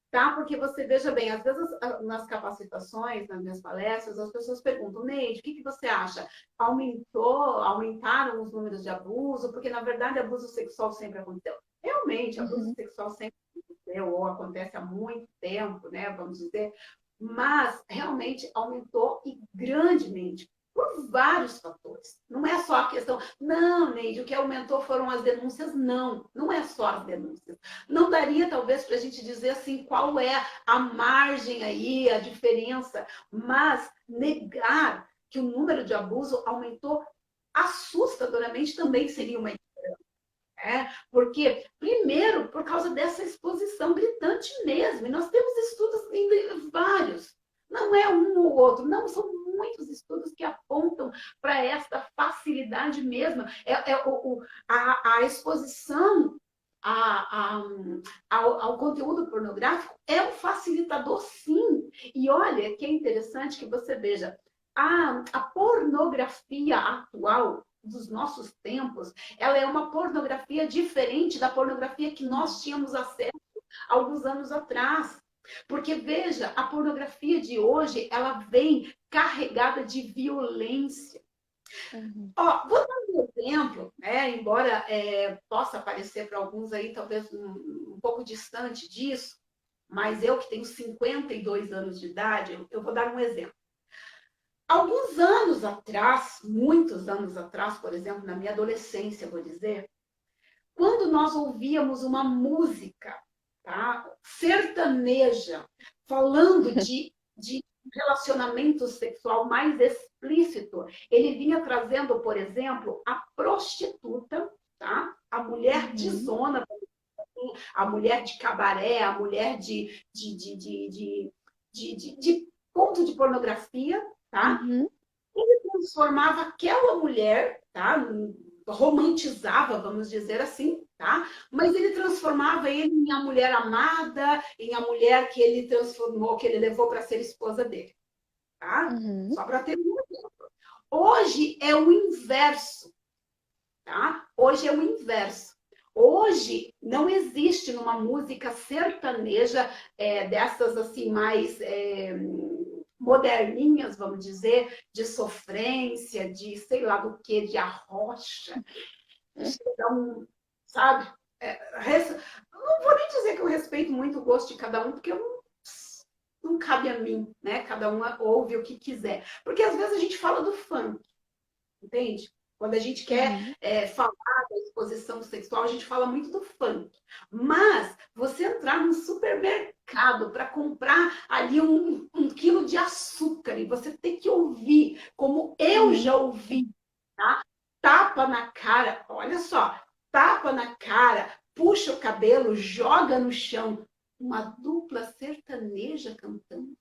Tá? Porque você veja bem, às vezes nas capacitações, nas minhas palestras, as pessoas perguntam, Neide, o que você acha? Aumentaram os números de abuso? Porque, na verdade, abuso sexual sempre aconteceu. Realmente, abuso Uhum, sexual sempre aconteceu, ou acontece há muito tempo, né? Vamos dizer, mas realmente aumentou e grandemente por vários fatores. Não é só a questão, não, Neide, o que aumentou foram as denúncias, não, não é só as denúncias. Não daria, talvez, para a gente dizer assim qual é a margem aí, a diferença, mas negar que o número de abuso aumentou assustadoramente também seria uma porque, primeiro, por causa dessa exposição gritante mesmo, e nós temos estudos ainda vários, não é um ou outro, não, são muitos estudos que apontam para essa facilidade mesmo, a exposição ao conteúdo pornográfico é um facilitador, sim. E olha que é interessante que você veja, a pornografia atual dos nossos tempos, ela é uma pornografia diferente da pornografia que nós tínhamos acesso alguns anos atrás. Porque, veja, a pornografia de hoje, ela vem carregada de violência. uhum, Ó, vou dar um exemplo, né? Embora possa parecer para alguns aí talvez um pouco distante disso, mas eu que tenho 52 anos de idade, eu vou dar um exemplo. Alguns anos atrás, muitos anos atrás, por exemplo, na minha adolescência, vou dizer, quando nós ouvíamos uma música, tá, sertaneja, falando de relacionamento sexual mais explícito, ele vinha trazendo, por exemplo, a prostituta, tá, a mulher de uhum, zona, a mulher de cabaré, a mulher de ponto de pornografia, tá? uhum, Transformava aquela mulher, tá? Romantizava, vamos dizer assim, tá? Mas ele transformava ele em a mulher amada, em a mulher que ele transformou, que ele levou para ser esposa dele, tá? uhum, Só para ter um exemplo. Hoje é o inverso, tá? Hoje é o inverso. Hoje não existe numa música sertaneja dessas assim mais moderninhas, vamos dizer, de sofrência, de sei lá do que, de arrocha, sabe? Não vou nem dizer que eu respeito muito o gosto de cada um, porque eu não cabe a mim, né? Cada um ouve o que quiser. Porque às vezes a gente fala do funk, entende? Quando a gente quer uhum. falar da exposição sexual, a gente fala muito do funk. Mas você entrar num supermercado para comprar ali um quilo de açúcar e você tem que ouvir, como eu Uhum. já ouvi, tá? Tapa na cara, olha só, tapa na cara, puxa o cabelo, joga no chão. Uma dupla sertaneja cantando.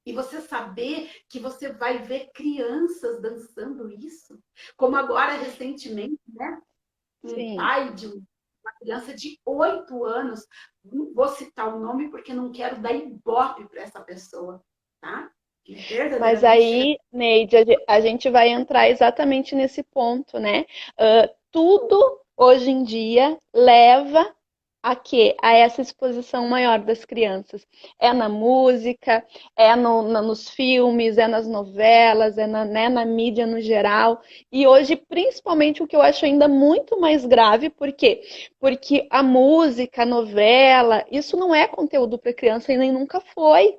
E você saber que você vai ver crianças dançando isso. Como agora, recentemente, né? um sim. pai de uma criança de 8 anos, não vou citar o nome porque não quero dar ibope para essa pessoa, tá? Que Mas verdadeiramente chega. aí, Neide, a gente vai entrar exatamente nesse ponto, né? Tudo hoje em dia leva a quê? A essa exposição maior das crianças. É na música, é nos filmes, é nas novelas, é né, na mídia no geral. E hoje, principalmente, o que eu acho ainda muito mais grave, por quê? Porque a música, a novela, isso não é conteúdo para criança e nem nunca foi,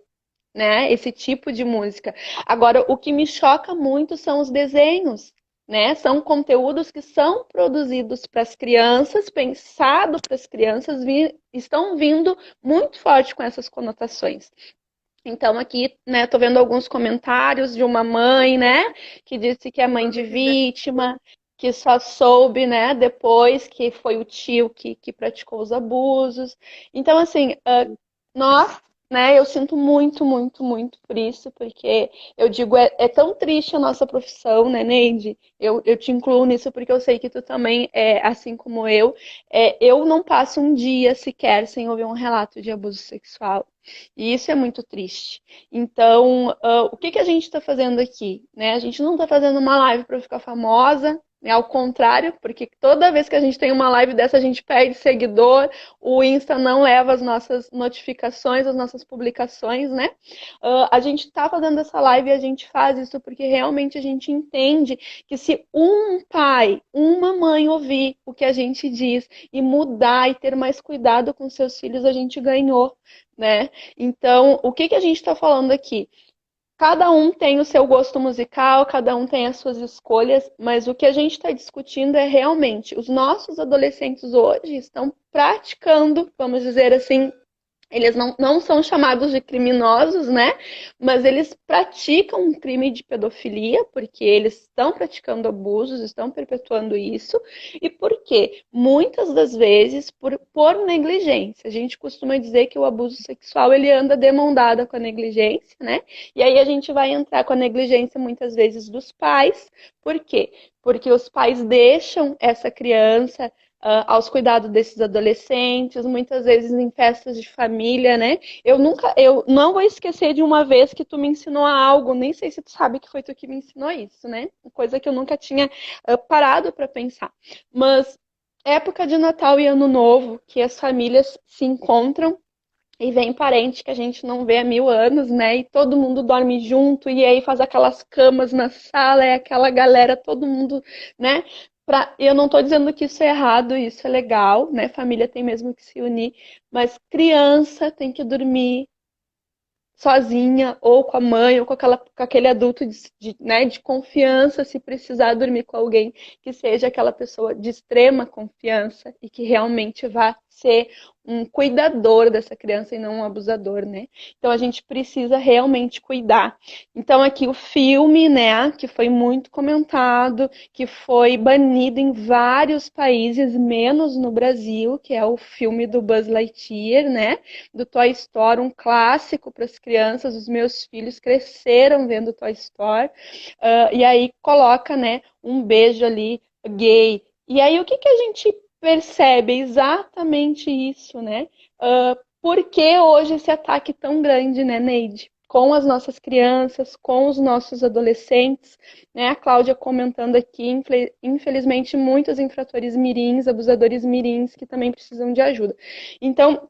né? Esse tipo de música. Agora, o que me choca muito são os desenhos, né? São conteúdos que são produzidos para as crianças, pensados para as crianças, estão vindo muito forte com essas conotações. Então, aqui, né, tô vendo alguns comentários de uma mãe, né, que disse que é mãe de vítima, que só soube, né, depois que foi o tio que praticou os abusos. Então, assim, nós, né, eu sinto muito, muito, muito por isso, porque eu digo, é tão triste a nossa profissão, né, Neide? Eu te incluo nisso porque eu sei que tu também é assim como eu. Eu não passo um dia sequer sem ouvir um relato de abuso sexual. E isso é muito triste. Então, o que que a gente está fazendo aqui? Né? A gente não está fazendo uma live para ficar famosa, né? Ao contrário, porque toda vez que a gente tem uma live dessa, a gente perde seguidor, o Insta não leva as nossas notificações, as nossas publicações, né? A gente está fazendo essa live e a gente faz isso porque realmente a gente entende que se um pai, uma mãe ouvir o que a gente diz e mudar e ter mais cuidado com seus filhos, a gente ganhou, né? Então, o que que a gente está falando aqui? Cada um tem o seu gosto musical, cada um tem as suas escolhas, mas o que a gente está discutindo é realmente os nossos adolescentes hoje estão praticando, vamos dizer assim, eles não são chamados de criminosos, né? Mas eles praticam um crime de pedofilia, porque eles estão praticando abusos, estão perpetuando isso. E por quê? Muitas das vezes por negligência. A gente costuma dizer que o abuso sexual ele anda de mão dada com a negligência, né? E aí a gente vai entrar com a negligência muitas vezes dos pais. Por quê? Porque os pais deixam essa criança aos cuidados desses adolescentes, muitas vezes em festas de família, né? Eu não vou esquecer de uma vez que tu me ensinou algo, nem sei se tu sabe que foi tu que me ensinou isso, né? Coisa que eu nunca tinha parado para pensar. Mas época de Natal e Ano Novo, que as famílias se encontram e vem parente que a gente não vê há 1000 anos, né? E todo mundo dorme junto, e aí faz aquelas camas na sala, é aquela galera, todo mundo, né? Eu não estou dizendo que isso é errado, isso é legal, né? Família tem mesmo que se unir, mas criança tem que dormir sozinha, ou com a mãe, ou com aquele adulto né, de confiança, se precisar dormir com alguém, que seja aquela pessoa de extrema confiança e que realmente vá ser um cuidador dessa criança e não um abusador, né? Então a gente precisa realmente cuidar. Então aqui o filme, né, que foi muito comentado, que foi banido em vários países, menos no Brasil, que é o filme do Buzz Lightyear, né? Do Toy Story, um clássico para as crianças. Os meus filhos cresceram vendo Toy Story. E aí coloca, né, um beijo ali gay. E aí o que que a gente percebe? Exatamente isso, né? Por que hoje esse ataque tão grande, né, Neide? Com as nossas crianças, com os nossos adolescentes, né? A Cláudia comentando aqui, infelizmente, muitos infratores mirins, abusadores mirins, que também precisam de ajuda. Então,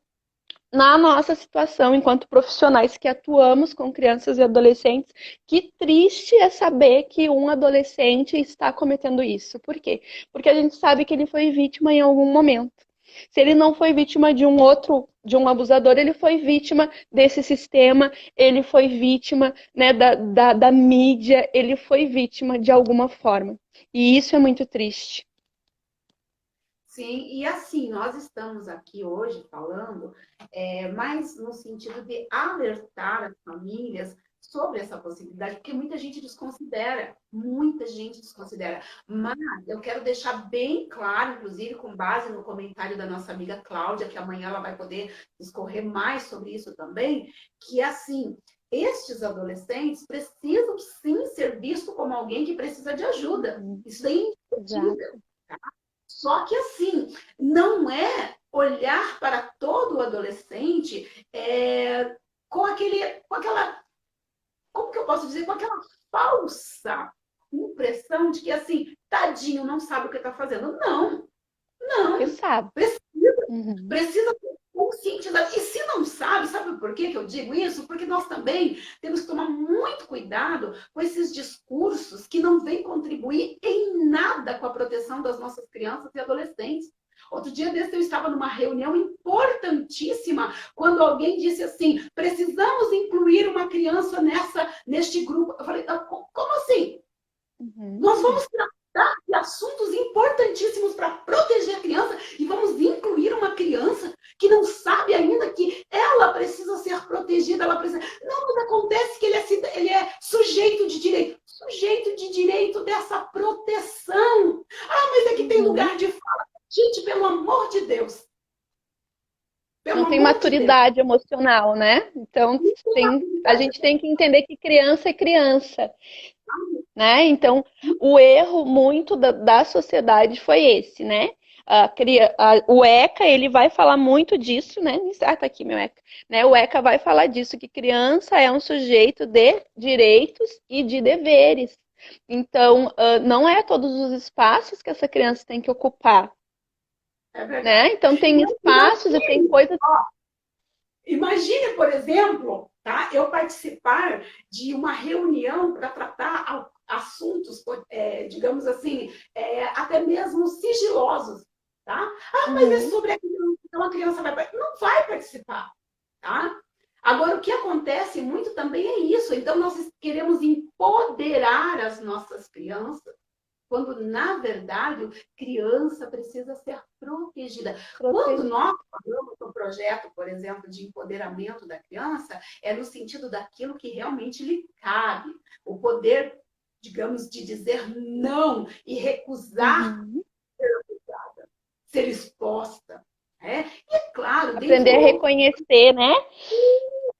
na nossa situação enquanto profissionais que atuamos com crianças e adolescentes, que triste é saber que um adolescente está cometendo isso. Por quê? Porque a gente sabe que ele foi vítima em algum momento. Se ele não foi vítima de um abusador, ele foi vítima desse sistema, ele foi vítima, né, da mídia, ele foi vítima de alguma forma. E isso é muito triste. Sim, e assim, nós estamos aqui hoje falando mais no sentido de alertar as famílias sobre essa possibilidade, porque muita gente desconsidera. Mas eu quero deixar bem claro, inclusive com base no comentário da nossa amiga Cláudia, que amanhã ela vai poder discorrer mais sobre isso também, que assim, estes adolescentes precisam sim ser vistos como alguém que precisa de ajuda. Uhum. Isso daí é Exato. indiscutível. Só que assim, não é olhar para todo o adolescente com aquela, como que eu posso dizer, com aquela falsa impressão de que assim, tadinho, não sabe o que está fazendo. Não, Que não. sabe. Precisa, Uhum. precisa ser conscientizado. E se não sabe, sabe por que eu digo isso? Porque nós também temos que tomar muito cuidado com esses discursos que não vêm contribuir em nada com a proteção das nossas crianças e adolescentes. Outro dia desse eu estava numa reunião importantíssima, quando alguém disse assim: precisamos incluir uma criança neste grupo. Eu falei, como assim? Uhum. Nós vamos tratar de assuntos importantíssimos para proteger a criança e vamos incluir uma criança que não sabe ainda que ela precisa ser protegida, ela precisa. Não, mas acontece que ele é sujeito de direito. Sujeito de direito dessa proteção. Ah, mas aqui tem Uhum. lugar de fala. Gente, pelo amor de Deus. Pelo Não tem amor de Deus. maturidade emocional, né? Então, a gente tem que entender que criança é criança, né? Então, o erro muito da sociedade foi esse, né? O ECA, ele vai falar muito disso, né? Ah, tá aqui meu ECA. Né? O ECA vai falar disso, que criança é um sujeito de direitos e de deveres. Então, não é todos os espaços que essa criança tem que ocupar, É né? verdade. Então, tem espaços e tem Imagine, coisas. imagine, por exemplo, tá? Eu participar de uma reunião para tratar assuntos, digamos assim, até mesmo sigilosos, tá? Ah, mas é Uhum. sobre a criança, então a criança não vai participar, tá? Agora, o que acontece muito também é isso. Então, nós queremos empoderar as nossas crianças quando, na verdade, criança precisa ser protegida. Quando Proteger. nós falamos do projeto, por exemplo, de empoderamento da criança, é no sentido daquilo que realmente lhe cabe. O poder, digamos, de dizer não e recusar Uhum. ser exposta. Né? E, é claro, Aprender a dentro reconhecer, né?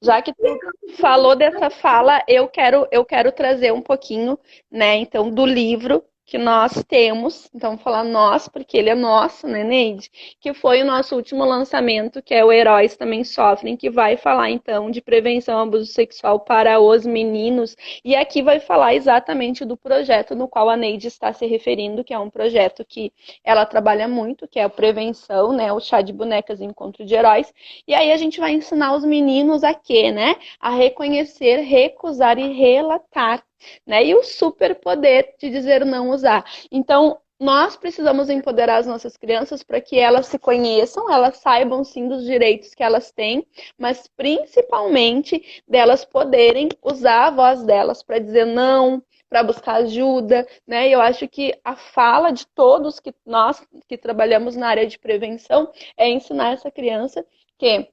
Já que tu falou dessa fala, eu quero trazer um pouquinho, né, então, do livro que nós temos, então vou falar nós, porque ele é nosso, né, Neide? Que foi o nosso último lançamento, que é o Heróis Também Sofrem, que vai falar, então, de prevenção ao abuso sexual para os meninos, e aqui vai falar exatamente do projeto no qual a Neide está se referindo, que é um projeto que ela trabalha muito, que é a prevenção, né, o chá de bonecas e encontro de heróis, e aí a gente vai ensinar os meninos a quê, né? A reconhecer, recusar e relatar, né? E o superpoder de dizer não usar. Então, nós precisamos empoderar as nossas crianças para que elas se conheçam, elas saibam sim dos direitos que elas têm, mas principalmente delas poderem usar a voz delas para dizer não, para buscar ajuda, né? E eu acho que a fala de todos que nós que trabalhamos na área de prevenção é ensinar essa criança que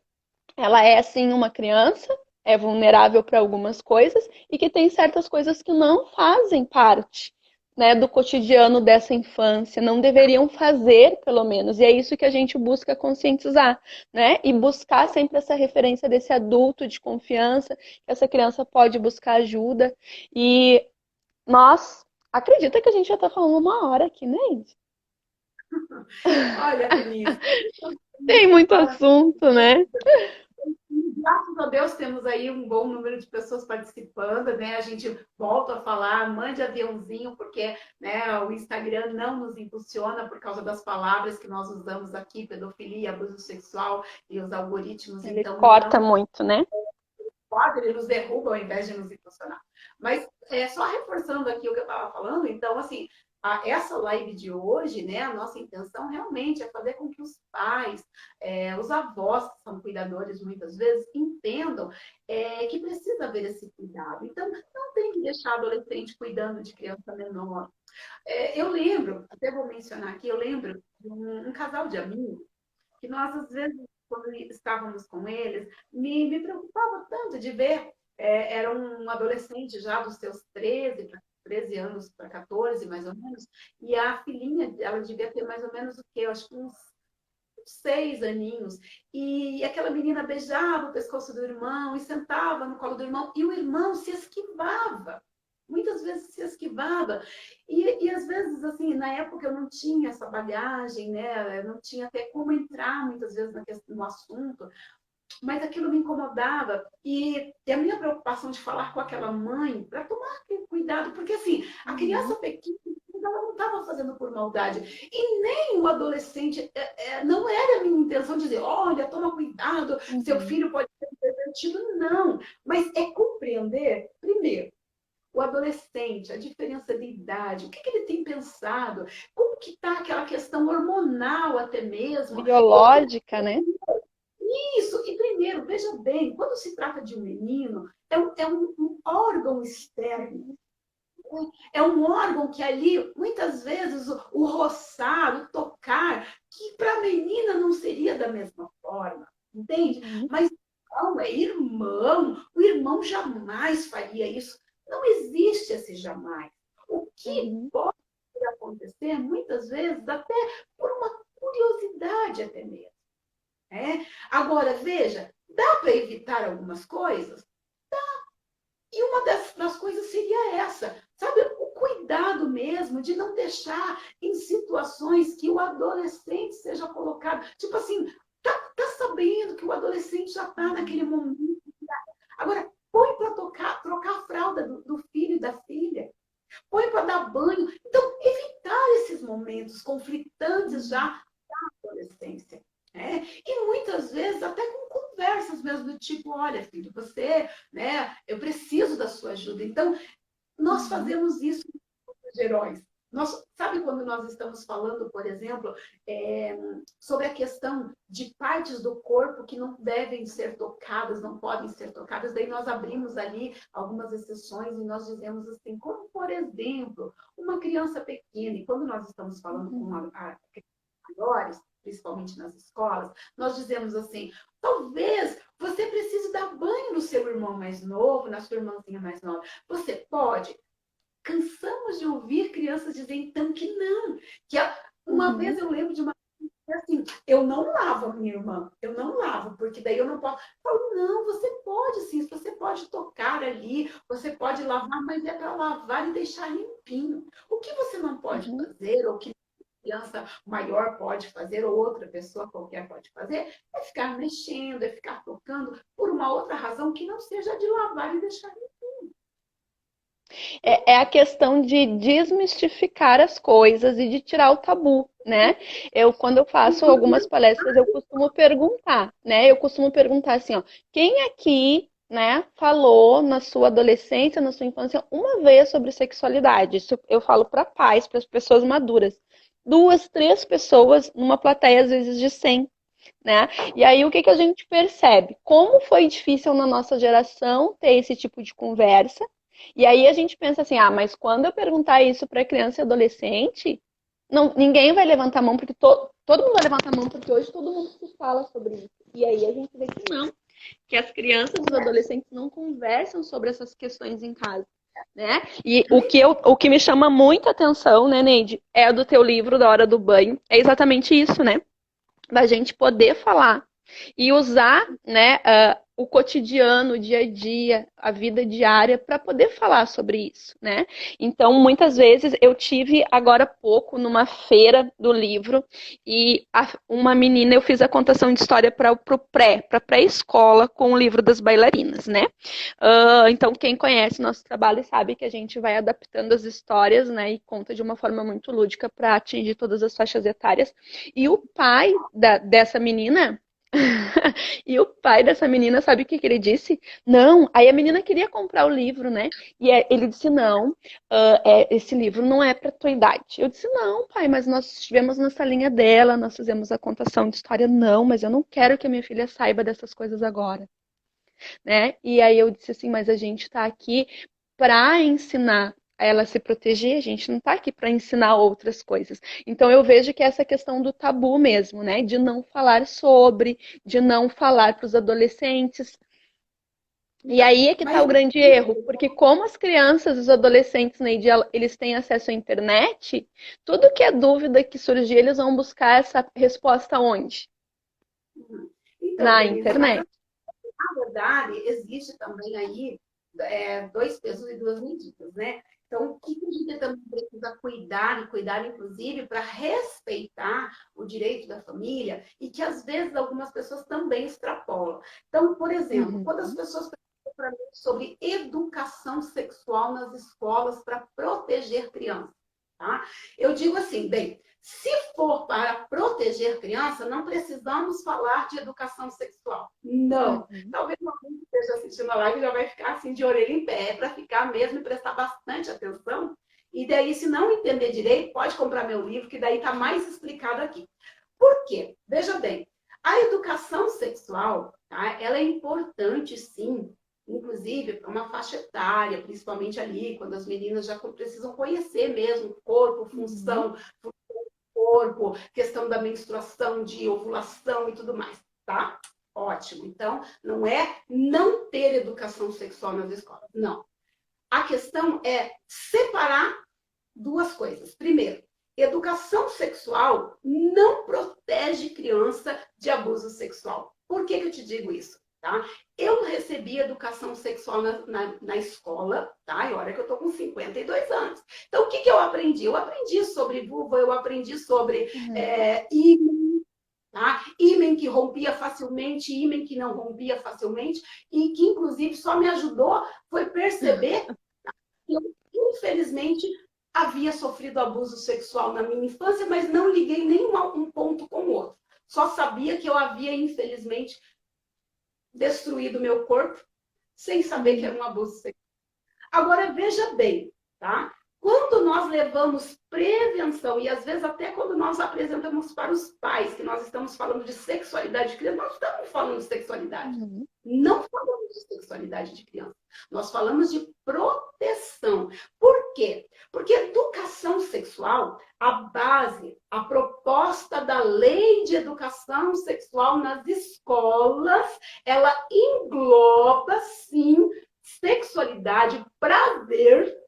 ela é sim uma criança, é vulnerável para algumas coisas e que tem certas coisas que não fazem parte, né, do cotidiano dessa infância, não deveriam fazer, pelo menos. E é isso que a gente busca conscientizar, né? E buscar sempre essa referência desse adulto de confiança, que essa criança pode buscar ajuda. E nós, acredita que a gente já está falando 1 hora aqui, né, Ed? olha, Denise, Tem muito assunto, né? graças a Deus temos aí um bom número de pessoas participando, né? A gente volta a falar, mande aviãozinho, porque né, o Instagram não nos impulsiona por causa das palavras que nós usamos aqui, pedofilia, abuso sexual e os algoritmos, Ele então não corta muito, né? pode, ele nos derruba ao invés de nos impulsionar. Mas só reforçando aqui o que eu estava falando, então, assim, essa live de hoje, né, a nossa intenção realmente é fazer com que os pais, os avós, que são cuidadores muitas vezes, entendam que precisa haver esse cuidado. Então, não tem que deixar adolescente cuidando de criança menor. Eu lembro, até vou mencionar aqui, eu lembro de um casal de amigos que nós, às vezes, quando estávamos com eles, me preocupava tanto de ver, era um adolescente já dos seus 13 anos para 14, mais ou menos, e a filhinha, ela devia ter mais ou menos o quê? Eu acho que uns 6 aninhos, e aquela menina beijava o pescoço do irmão e sentava no colo do irmão, e o irmão se esquivava. muitas vezes se esquivava. E às vezes, assim, na época eu não tinha essa bagagem, né? Eu não tinha até como entrar muitas vezes no assunto, mas aquilo me incomodava. E a minha preocupação de falar com aquela mãe para tomar cuidado, porque assim, a criança Uhum. pequena ela não estava fazendo por maldade. E nem o adolescente, não era a minha intenção dizer, olha, toma cuidado, seu Uhum. filho pode ser pervertido. Não, mas é compreender, primeiro, o adolescente, a diferença de idade, o que ele tem pensado, como que está aquela questão hormonal até mesmo, como que Biológica, né? isso, e primeiro, veja bem, quando se trata de um menino, é um órgão externo, é um órgão que ali, muitas vezes, o roçar, o tocar, que para a menina não seria da mesma forma, entende? Uhum. Mas não, é irmão, o irmão jamais faria isso. Não existe esse jamais. O que Uhum. pode acontecer, muitas vezes, até por uma curiosidade até mesmo. Agora, veja, dá para evitar algumas coisas? E uma das coisas seria essa, sabe? O cuidado mesmo de não deixar em situações que o adolescente seja colocado. Tipo assim, tá sabendo que o adolescente já está naquele momento. Agora, põe para trocar a fralda do filho e da filha. Põe para dar banho. Então, evitar esses momentos conflitantes já Uhum. na adolescência. E muitas vezes até com conversas mesmo do tipo, olha, filho, você, né, eu preciso da sua ajuda. Então, nós Uhum. fazemos isso com heróis. Sabe quando nós estamos falando, por exemplo, sobre a questão de partes do corpo que não devem ser tocadas, não podem ser tocadas, daí nós abrimos ali algumas exceções e nós dizemos assim, como por exemplo, uma criança pequena, e quando nós estamos falando com Uhum. maiores, principalmente nas escolas, nós dizemos assim: talvez você precise dar banho no seu irmão mais novo, na sua irmãzinha mais nova. Você pode. Cansamos de ouvir crianças dizer então que não. Que uma vez Uhum. eu lembro de uma assim, eu não lavo a minha irmã, eu não lavo, porque daí eu não posso. Eu falo, não, você pode sim, você pode tocar ali, você pode lavar, mas é para lavar e deixar limpinho. O que você não pode Uhum. fazer, ou que criança maior pode fazer, ou outra pessoa qualquer pode fazer, é ficar mexendo, é ficar tocando por uma outra razão que não seja de lavar e deixar. É a questão de desmistificar as coisas e de tirar o tabu, né? Quando eu faço algumas palestras, eu costumo perguntar, né? Eu costumo perguntar assim, ó, quem aqui, né, falou na sua adolescência, na sua infância, uma vez sobre sexualidade? Isso eu falo para pais, para as pessoas maduras. Duas, três pessoas numa plateia, às vezes, de 100, né? E aí, o que que a gente percebe? Como foi difícil na nossa geração ter esse tipo de conversa, e aí a gente pensa assim, ah, mas quando eu perguntar isso para criança e adolescente, não, ninguém vai levantar a mão, porque todo mundo vai levantar a mão, porque hoje todo mundo se fala sobre isso. E aí a gente vê que não, que as crianças e os adolescentes não conversam sobre essas questões em casa. Né? E o que me chama muita atenção, né, Neide, é do teu livro da Hora do Banho. É exatamente isso, né? Da gente poder falar e usar, né, o cotidiano, o dia a dia, a vida diária para poder falar sobre isso, né? Então, muitas vezes eu tive agora há pouco numa feira do livro e uma menina, eu fiz a contação de história para pré-escola com o livro das bailarinas, né? Então, quem conhece nosso trabalho sabe que a gente vai adaptando as histórias, né, e conta de uma forma muito lúdica para atingir todas as faixas etárias. E o pai dessa menina e o pai dessa menina, sabe o que ele disse? Não, aí a menina queria comprar o livro, né? E ele disse: não, esse livro não é para tua idade. Eu disse: não, pai, mas nós estivemos na salinha dela, nós fizemos a contação de história. Não, mas eu não quero que a minha filha saiba dessas coisas agora, né? E aí eu disse assim: mas a gente está aqui para ensinar a ela se proteger, a gente não está aqui para ensinar outras coisas. Então eu vejo que essa questão do tabu mesmo, né? De não falar sobre, de não falar para os adolescentes. E Então, aí é que está mas o grande erro, porque como as crianças, os adolescentes, né, eles têm acesso à internet, tudo que é dúvida que surgir, eles vão buscar essa resposta onde? então, Na Denise, mas internet. na verdade existe também aí dois pesos e duas medidas, né? Então, o que a gente também precisa cuidar, e cuidar, inclusive, para respeitar o direito da família, e que, às vezes, algumas pessoas também extrapolam. Então, por exemplo, quando as pessoas perguntam para mim sobre educação sexual nas escolas para proteger crianças, tá? Eu digo assim, bem, se for para proteger criança, não precisamos falar de educação sexual. Não. Talvez alguém que esteja assistindo a live já vai ficar assim de orelha em pé, para ficar mesmo e prestar bastante atenção. E daí, se não entender direito, pode comprar meu livro, que daí está mais explicado aqui. Por quê? Veja bem, a educação sexual, tá? Ela é importante, sim, inclusive para uma faixa etária, principalmente ali, quando as meninas já precisam conhecer mesmo o corpo, função, corpo, questão da menstruação, de ovulação e tudo mais, tá? Ótimo. Então, não é não ter educação sexual nas escolas, não. A questão é separar duas coisas. Primeiro, educação sexual não protege criança de abuso sexual. Por que eu te digo isso? Tá? Eu recebi educação sexual na escola, tá? E olha que eu tô com 52 anos. Então, o que eu aprendi? Eu aprendi sobre vulva, eu aprendi sobre ímen, tá? Ímen que rompia facilmente, ímen que não rompia facilmente, e que, inclusive, só me ajudou foi perceber que eu, infelizmente, havia sofrido abuso sexual na minha infância, mas não liguei nem um ponto com o outro. Só sabia que eu havia, infelizmente, destruído meu corpo sem saber que era um abuso sexual. Agora, veja bem, tá? Quando nós levamos prevenção, e às vezes até quando nós apresentamos para os pais que nós estamos falando de sexualidade de criança, nós estamos falando de sexualidade. Não falamos de sexualidade de criança. Nós falamos de proteção. Por quê? Porque educação sexual, a base, a proposta da lei de educação sexual nas escolas, ela engloba, sim, sexualidade, prazer,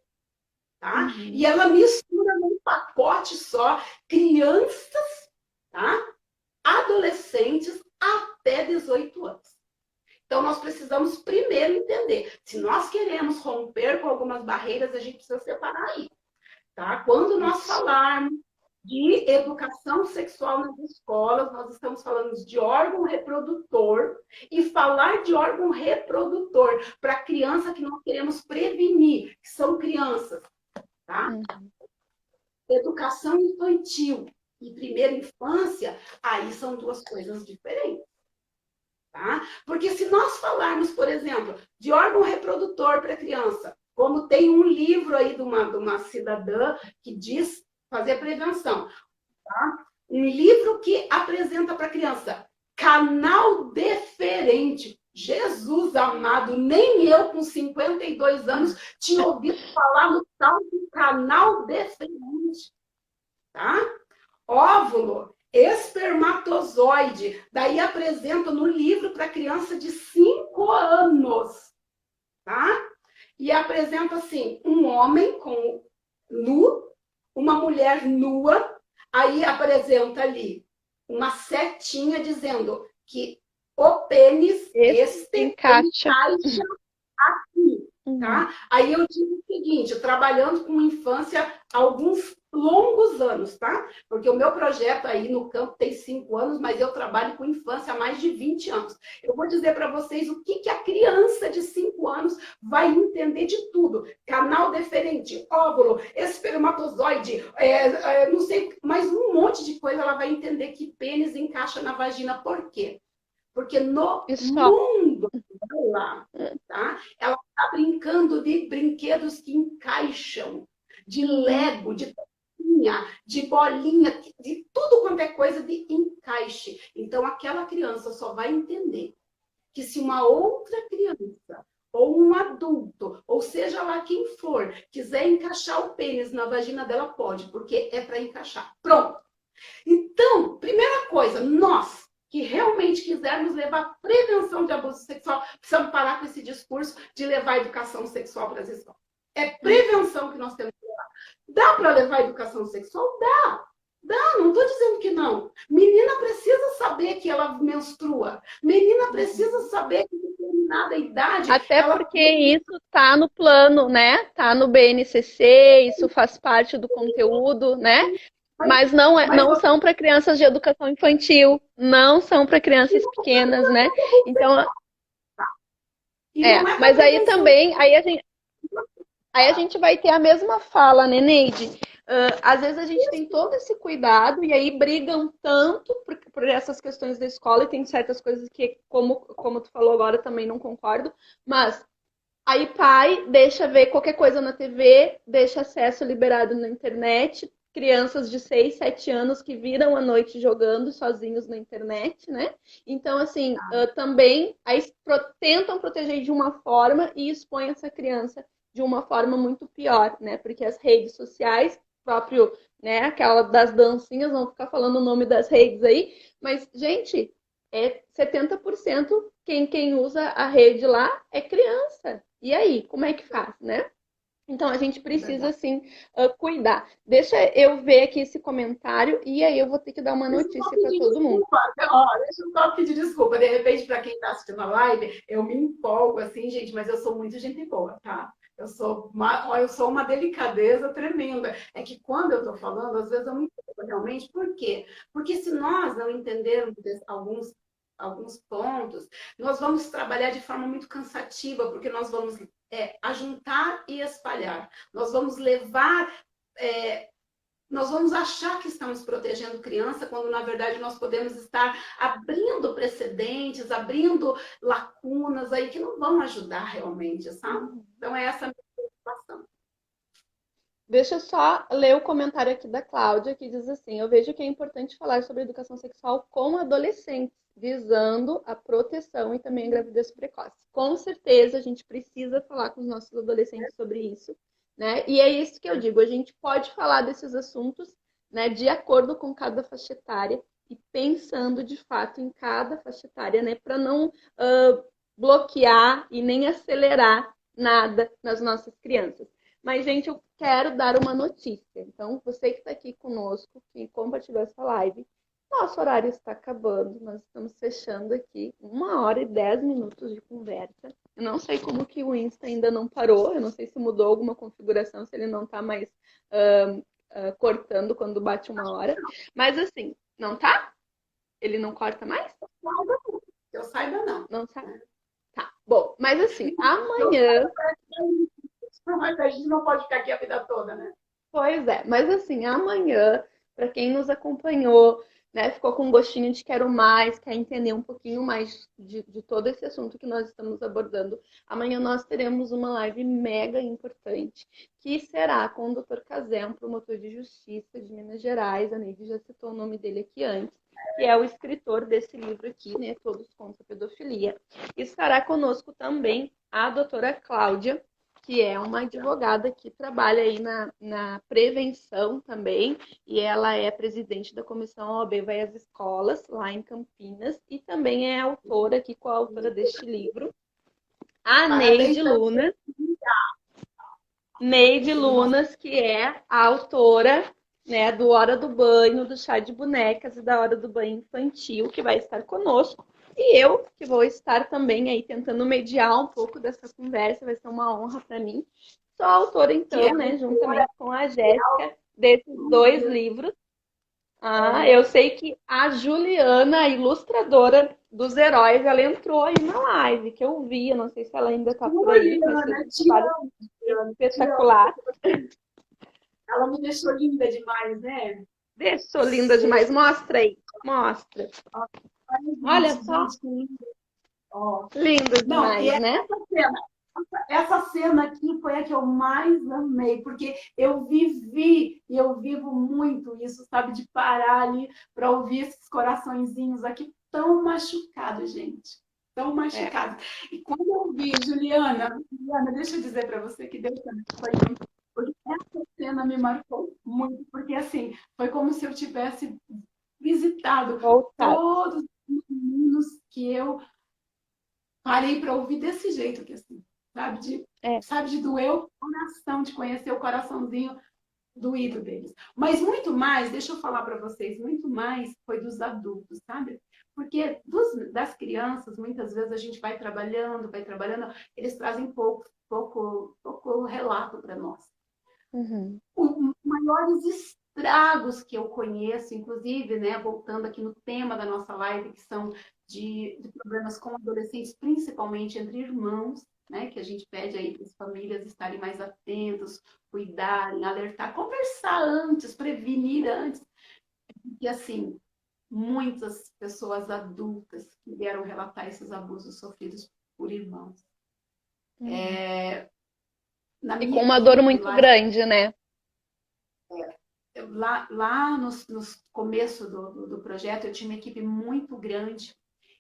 tá? E ela mistura num pacote só crianças, tá? Adolescentes até 18 anos. Então, nós precisamos primeiro entender. Se nós queremos romper com algumas barreiras, a gente precisa separar aí. Tá? Quando nós falarmos de educação sexual nas escolas, nós estamos falando de órgão reprodutor, e falar de órgão reprodutor para criança que nós queremos prevenir, que são crianças. Tá? Educação infantil e primeira infância, aí são duas coisas diferentes. Tá? Porque se nós falarmos, por exemplo, de órgão reprodutor para criança, como tem um livro aí de uma cidadã que diz fazer prevenção, tá? Um livro que apresenta para a criança canal deferente. Jesus amado, nem eu com 52 anos tinha ouvido falar no tal de canal deferente. Tá? Óvulo, espermatozoide. Daí apresenta no livro para criança de 5 anos. Tá? E apresenta assim, um homem nu, uma mulher nua. Aí apresenta ali uma setinha dizendo que o pênis encaixa aqui. Tá? Aí eu digo o seguinte, trabalhando com infância há alguns longos anos, tá? Porque o meu projeto aí no campo tem 5 anos, mas eu trabalho com infância há mais de 20 anos. Eu vou dizer para vocês o que a criança de 5 anos vai entender de tudo. Canal deferente, óvulo, espermatozoide, não sei, mas um monte de coisa ela vai entender que pênis encaixa na vagina. Por quê? Porque no mundo dela, tá? Ela está brincando de brinquedos que encaixam, de Lego, de tampinha, de bolinha, de tudo quanto é coisa de encaixe. Então, aquela criança só vai entender que se uma outra criança ou um adulto, ou seja lá quem for, quiser encaixar o pênis na vagina dela, pode, porque é para encaixar. Pronto. Então, primeira coisa, nós que realmente quisermos levar prevenção de abuso sexual, precisamos parar com esse discurso de levar educação sexual para as escolas. É prevenção que nós temos que levar. Dá para levar educação sexual? Dá. Dá, não estou dizendo que não. Menina precisa saber que ela menstrua. Menina precisa saber que determinada idade, Até ela porque isso tá no plano, né? Tá no BNCC, isso faz parte do conteúdo, né? Mas mas não são para crianças de educação infantil, não são para crianças pequenas, né? Então, e não é para mas aí pretensão. também, aí a gente vai ter a mesma fala, né, Neide? Às vezes a gente tem todo esse cuidado e aí brigam tanto por essas questões da escola e tem certas coisas que, como tu falou agora, também não concordo, mas aí pai deixa ver qualquer coisa na TV, deixa acesso liberado na internet, crianças de 6, 7 anos que viram a noite jogando sozinhos na internet, né? Então, assim, também aí tentam proteger de uma forma e expõem essa criança de uma forma muito pior, né? Porque as redes sociais, próprio, né, aquela das dancinhas, vamos ficar falando o nome das redes aí, mas, gente, é 70% quem usa a rede lá é criança. E aí, como é que faz, né? Então a gente precisa Verdade. assim cuidar. Deixa eu ver aqui esse comentário e aí eu vou ter que dar uma Deixa eu só notícia para pedir todo mundo. desculpa. Ó, deixa eu só pedir desculpa. De repente, para quem está assistindo a live, eu me empolgo assim, gente, mas eu sou muito gente boa, tá? Eu sou uma delicadeza tremenda. É que quando eu estou falando, às vezes eu me empolgo realmente. Por quê? Porque se nós não entendermos alguns pontos, nós vamos trabalhar de forma muito cansativa, porque nós vamos ajuntar e espalhar. Nós vamos levar nós vamos achar que estamos protegendo criança, quando na verdade nós podemos estar abrindo precedentes, abrindo lacunas aí que não vão ajudar realmente, sabe? Então é essa a minha preocupação. Deixa eu só ler o comentário aqui da Cláudia, que diz assim: eu vejo que é importante falar sobre educação sexual com adolescentes, visando a proteção e também a gravidez precoce. Com certeza a gente precisa falar com os nossos adolescentes sobre isso, né? E é isso que eu digo, a gente pode falar desses assuntos, né, de acordo com cada faixa etária e pensando de fato em cada faixa etária, né, para não bloquear e nem acelerar nada nas nossas crianças. Mas, gente, eu quero dar uma notícia. Então, você que está aqui conosco, que compartilhou essa live, nosso horário está acabando. Nós estamos fechando aqui 1 hora e 10 minutos de conversa. Eu não sei como que o Insta ainda não parou. Eu não sei se mudou alguma configuração, se ele não está mais cortando quando bate 1 hora. Mas, assim, não tá? Ele não corta mais? Que eu saiba, não. Não tá? Tá. Bom, mas assim, amanhã Mas a gente não pode ficar aqui a vida toda, né? pois é, mas assim, amanhã, para quem nos acompanhou, né, ficou com um gostinho de quero mais, quer entender um pouquinho mais de todo esse assunto que nós estamos abordando, amanhã nós teremos uma live mega importante, que será com o Dr. Cazé, um promotor de justiça de Minas Gerais, a Neide já citou o nome dele aqui antes, que é o escritor desse livro aqui, né, Todos contra a Pedofilia. Estará conosco também a doutora Cláudia, que é uma advogada que trabalha aí na prevenção também, e ela é presidente da Comissão OAB Vai às Escolas, lá em Campinas, e também é autora, aqui coautora deste livro. A Parabéns Neide pelo Luna, Neide Lunas, que é a autora, né, do Hora do Banho, do Chá de Bonecas e da Hora do Banho Infantil, que vai estar conosco. E eu, que vou estar também aí tentando mediar um pouco dessa conversa, vai ser uma honra para mim. Sou autora, que é então, né, juntamente com a Jéssica, desses 2 livros. Eu sei que a Juliana, a ilustradora dos heróis, ela entrou aí na live, que eu vi. Eu não sei se ela ainda está por aí, mas fez Mariana, um te trabalho amo, Mariana, te amo. espetacular. Ela me deixou linda demais, né? Deixou linda demais. Mostra aí. Mostra. Ai, Olha gente, só. gente, que lindo. Ó. Linda Não, e demais, né? essa cena aqui foi a que eu mais amei, porque eu vivi e eu vivo muito isso, sabe? De parar ali para ouvir esses coraçõezinhos aqui tão machucados, gente. Tão É. machucados. E quando eu vi, Juliana, deixa eu dizer para você que Deus também foi muito. Porque essa cena me marcou muito, porque assim, foi como se eu tivesse visitado Voltado. todos os meninos que eu parei para ouvir desse jeito aqui, assim, sabe? É. Sabe, de doer o coração, de conhecer o coraçãozinho doído deles. Mas muito mais, deixa eu falar para vocês, muito mais foi dos adultos, sabe? Porque das crianças, muitas vezes a gente vai trabalhando, eles trazem pouco relato para nós. Uhum. Os maiores estragos que eu conheço, inclusive, né, voltando aqui no tema da nossa live, que são de problemas com adolescentes, principalmente entre irmãos, né, que a gente pede aí para as famílias estarem mais atentos, cuidarem, alertar, conversar antes, prevenir antes, e assim, muitas pessoas adultas que vieram relatar esses abusos sofridos por irmãos. Uhum. Na E minha com uma dor equipe, muito grande, né? lá nos começo do projeto, eu tinha uma equipe muito grande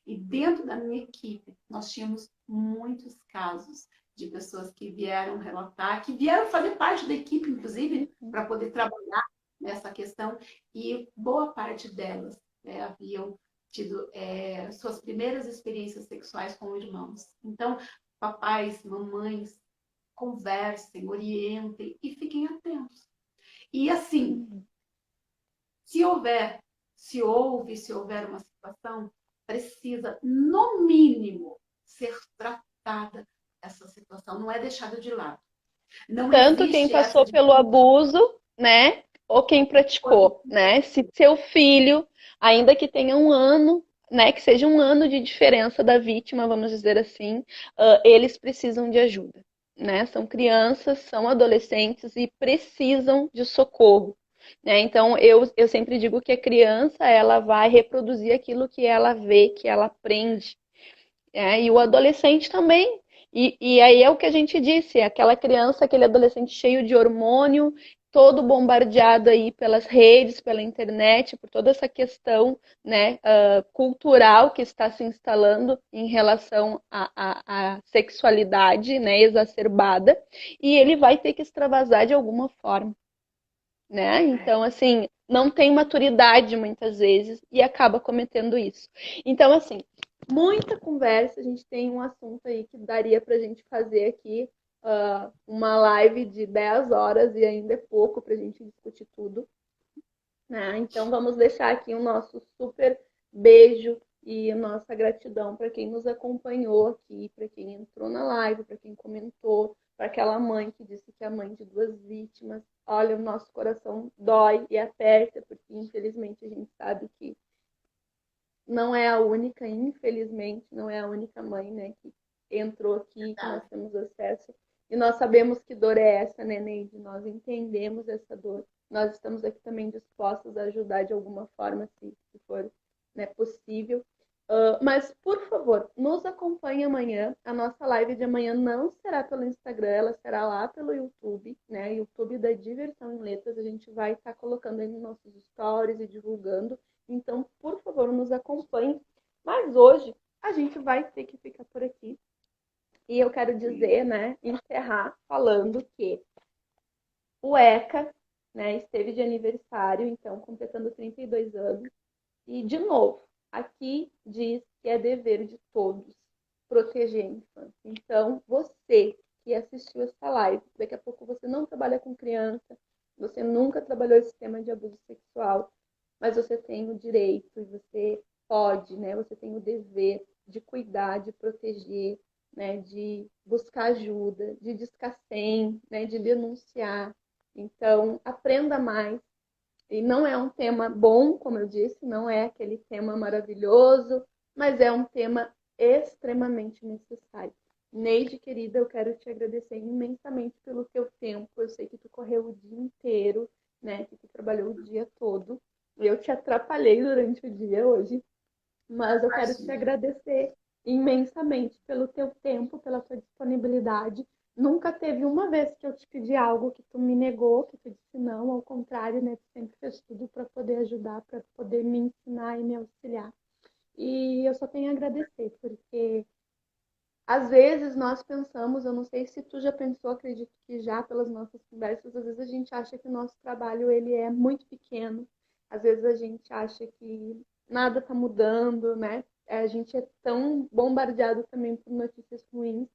e dentro da minha equipe nós tínhamos muitos casos de pessoas que vieram relatar, que vieram fazer parte da equipe, inclusive, Uhum. para poder trabalhar nessa questão, e boa parte delas haviam tido suas primeiras experiências sexuais com irmãos. Então, papais, mamães, conversem, orientem e fiquem atentos. E assim, Uhum. se houver, se houver uma situação, precisa, no mínimo, ser tratada essa situação, não é deixada de lado. Não Tanto quem existe essa passou de pelo abuso, né? Ou quem praticou, né? Se seu filho, ainda que tenha um ano, né? Que seja um ano de diferença da vítima, vamos dizer assim, eles precisam de ajuda, né? São crianças, são adolescentes e precisam de socorro. Né? Então, eu sempre digo que a criança ela vai reproduzir aquilo que ela vê, que ela aprende. E o adolescente também. E aí é o que a gente disse, aquela criança, aquele adolescente cheio de hormônio, todo bombardeado aí pelas redes, pela internet, por toda essa questão, né, cultural que está se instalando em relação à sexualidade, né, exacerbada, e ele vai ter que extravasar de alguma forma, né? Então, assim, não tem maturidade muitas vezes e acaba cometendo isso. Então, assim, muita conversa, a gente tem um assunto aí que daria para a gente fazer aqui uma live de 10 horas e ainda é pouco para a gente discutir tudo. Né? Então, vamos deixar aqui o nosso super beijo e nossa gratidão para quem nos acompanhou aqui, para quem entrou na live, para quem comentou, para aquela mãe que disse que é mãe de duas vítimas. Olha, o nosso coração dói e aperta, porque infelizmente a gente sabe que não é a única, infelizmente, não é a única mãe, né, que entrou aqui, que nós temos acesso. E nós sabemos que dor é essa, né, Neide? Nós entendemos essa dor. Nós estamos aqui também dispostos a ajudar de alguma forma, se for, né, possível. Mas, por favor, nos acompanhe amanhã. A nossa live de amanhã não será pelo Instagram, ela será lá pelo YouTube, né? YouTube da Diversão em Letras. A gente vai estar colocando aí nos nossos stories e divulgando. Então, por favor, nos acompanhe. Mas hoje a gente vai ter que ficar por aqui. E eu quero dizer, né, encerrar falando que o ECA, né, esteve de aniversário, então, completando 32 anos. E, de novo, aqui diz que é dever de todos proteger a infância. Então, você que assistiu essa live, daqui a pouco você não trabalha com criança, você nunca trabalhou esse tema de abuso sexual, mas você tem o direito e você pode, né? Você tem o dever de cuidar, de proteger, né? De buscar ajuda, de discar 100, né? De denunciar. Então, aprenda mais. E não é um tema bom, como eu disse, não é aquele tema maravilhoso, mas é um tema extremamente necessário. Neide, querida, eu quero te agradecer imensamente pelo teu tempo. Eu sei que tu correu o dia inteiro, né? Que tu trabalhou o dia todo. Eu te atrapalhei durante o dia hoje, mas eu quero te Imagina. agradecer imensamente pelo teu tempo, pela tua disponibilidade. Nunca teve uma vez que eu te pedi algo que tu me negou, que tu disse não, ao contrário, né? Tu sempre fez tudo para poder ajudar, para poder me ensinar e me auxiliar. E eu só tenho a agradecer, porque às vezes nós pensamos, eu não sei se tu já pensou, acredito que já pelas nossas conversas, às vezes a gente acha que o nosso trabalho ele é muito pequeno, às vezes a gente acha que nada está mudando, né? A gente é tão bombardeado também por notícias ruins,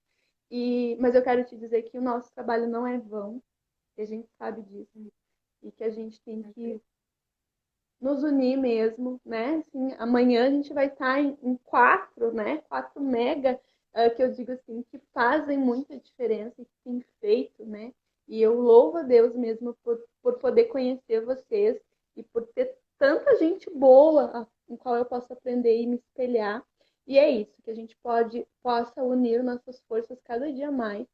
mas eu quero te dizer que o nosso trabalho não é vão, que a gente sabe disso, e que a gente tem que nos unir mesmo, né? Assim, amanhã a gente vai estar em 4, né? 4 mega, que eu digo assim, que fazem muita diferença e que têm feito, né? E eu louvo a Deus mesmo por poder conhecer vocês e por ter tanta gente boa em qual eu posso aprender e me espelhar. E é isso, que a gente possa unir nossas forças cada dia mais,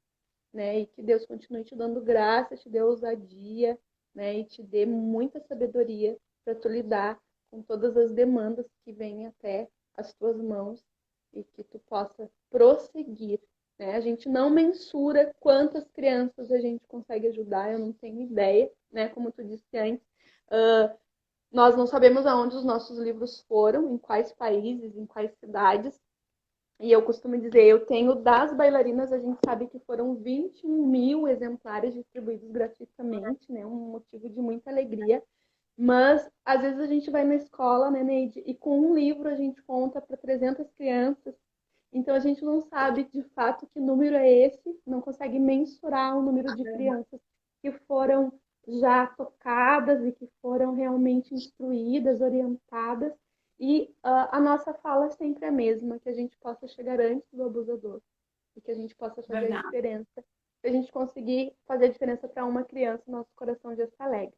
né? E que Deus continue te dando graça, te dê ousadia, né? E te dê muita sabedoria para tu lidar com todas as demandas que vêm até as tuas mãos e que tu possa prosseguir, né? A gente não mensura quantas crianças a gente consegue ajudar, eu não tenho ideia, né? Como tu disse antes, nós não sabemos aonde os nossos livros foram, em quais países, em quais cidades, e eu costumo dizer, eu tenho das bailarinas, a gente sabe que foram 21 mil exemplares distribuídos gratuitamente, né? Um motivo de muita alegria. Mas, às vezes, a gente vai na escola, né, Neide, e com um livro a gente conta para 300 crianças. Então, a gente não sabe, de fato, que número é esse, não consegue mensurar o número de crianças que foram já tocadas e que foram realmente instruídas, orientadas. E a nossa fala é sempre a mesma, que a gente possa chegar antes do abusador e que a gente possa fazer a Verdade. diferença. Se a gente conseguir fazer a diferença para uma criança, nosso coração já está alegre.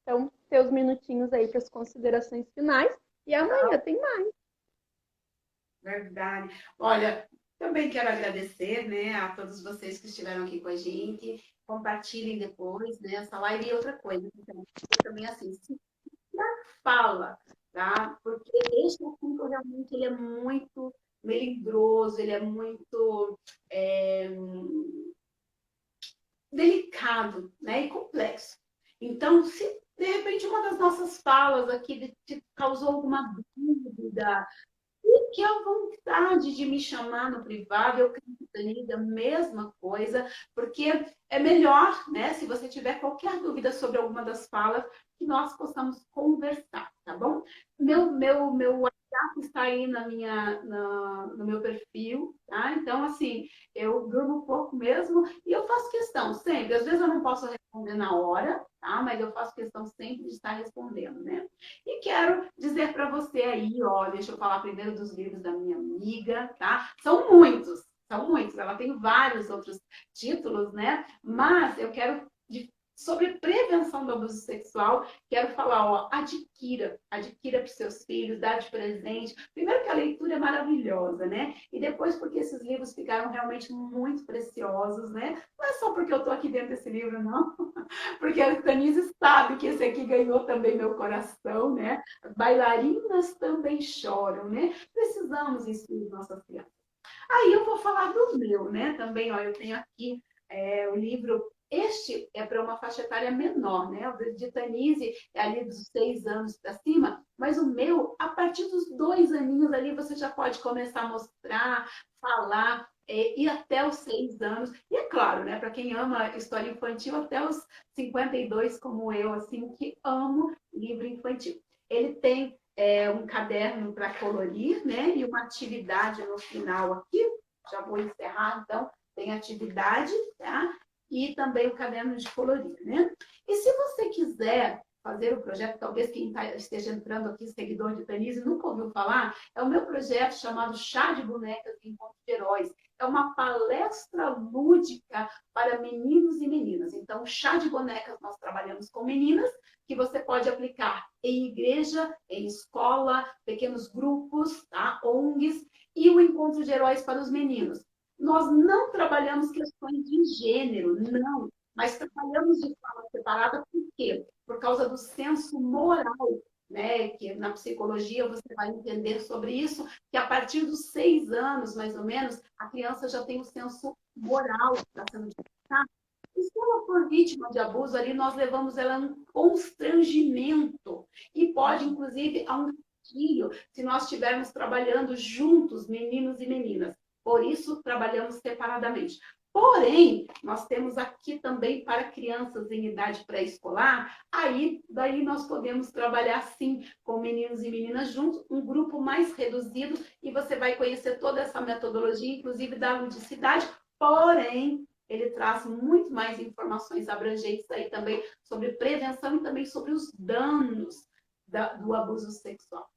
Então, teus minutinhos aí para as considerações finais e amanhã tem mais. Verdade. Olha, também quero agradecer, né, a todos vocês que estiveram aqui com a gente. Compartilhem depois, né, essa live e outra coisa. Então, também assim, se fala, tá? Porque este assunto realmente ele é muito melindroso, ele é muito delicado, né, e complexo. Então, se de repente uma das nossas falas aqui te causou alguma dúvida, fique à vontade de me chamar no privado, eu acredito a mesma coisa, porque é melhor, né, se você tiver qualquer dúvida sobre alguma das falas, que nós possamos conversar, tá bom? Meu WhatsApp está aí no meu perfil, tá? Então, assim, eu durmo pouco mesmo e eu faço questão sempre. Às vezes eu não posso responder na hora, tá? Mas eu faço questão sempre de estar respondendo, né? E quero dizer para você aí, ó, deixa eu falar primeiro dos livros da minha amiga, tá? São muitos, são muitos. Ela tem vários outros títulos, né? Mas eu quero sobre prevenção do abuso sexual, quero falar, ó, adquira para os seus filhos, dá de presente. Primeiro que a leitura é maravilhosa, né? E depois porque esses livros ficaram realmente muito preciosos, né? Não é só porque eu estou aqui dentro desse livro, não. Porque a Tanise sabe que esse aqui ganhou também meu coração, né? Bailarinas também choram, né? Precisamos instruir nossas crianças. Aí eu vou falar do meu, né? Também, ó, eu tenho aqui o livro. Este é para uma faixa etária menor, né? O de Tanise é ali dos 6 anos para cima, mas o meu, a partir dos 2 aninhos ali, você já pode começar a mostrar, falar, e até os 6 anos. E é claro, né? Para quem ama história infantil, até os 52, como eu, assim, que amo livro infantil. Ele tem um caderno para colorir, né? E uma atividade no final aqui. Já vou encerrar, então. Tem atividade, tá? E também o caderno de colorir, né? E se você quiser fazer o projeto, talvez quem esteja entrando aqui, seguidor de Tanise, nunca ouviu falar, é o meu projeto chamado Chá de Bonecas e Encontro de Heróis. É uma palestra lúdica para meninos e meninas. Então, chá de bonecas nós trabalhamos com meninas, que você pode aplicar em igreja, em escola, pequenos grupos, tá? ONGs, e o encontro de heróis para os meninos. Nós não trabalhamos questões de gênero, não, mas trabalhamos de forma separada, por quê? Por causa do senso moral, né? Que na psicologia você vai entender sobre isso, que a partir dos 6 anos, mais ou menos, a criança já tem o senso moral que está sendo despertado. E se ela for vítima de abuso, ali nós levamos ela a um constrangimento e pode, inclusive, a um gatilho, se nós estivermos trabalhando juntos, meninos e meninas. Por isso, trabalhamos separadamente. Porém, nós temos aqui também para crianças em idade pré-escolar, aí daí nós podemos trabalhar sim com meninos e meninas juntos, um grupo mais reduzido, e você vai conhecer toda essa metodologia, inclusive da ludicidade, porém, ele traz muito mais informações abrangentes aí também sobre prevenção e também sobre os danos do abuso sexual.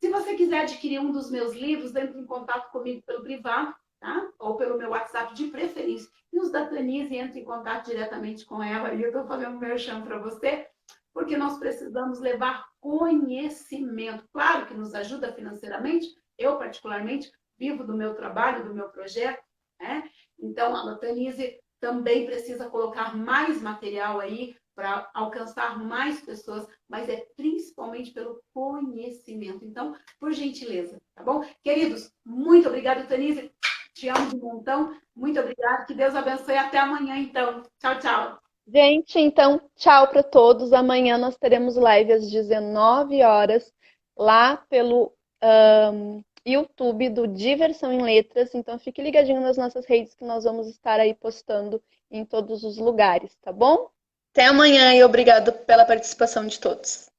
Se você quiser adquirir um dos meus livros, entre em contato comigo pelo privado, tá? Ou pelo meu WhatsApp de preferência. E os da Tanise, entre em contato diretamente com ela. E eu estou fazendo um merchan para você, porque nós precisamos levar conhecimento. Claro que nos ajuda financeiramente. Eu, particularmente, vivo do meu trabalho, do meu projeto, né? Então, a Tanise também precisa colocar mais material aí para alcançar mais pessoas, mas é principalmente pelo conhecimento. Então, por gentileza, tá bom? Queridos, muito obrigada, Tanise. Te amo de montão. Muito obrigada. Que Deus abençoe. Até amanhã, então. Tchau, tchau. Gente, então, tchau para todos. Amanhã nós teremos live às 19 horas lá pelo YouTube do Diversão em Letras. Então, fique ligadinho nas nossas redes que nós vamos estar aí postando em todos os lugares, tá bom? Até amanhã e obrigado pela participação de todos.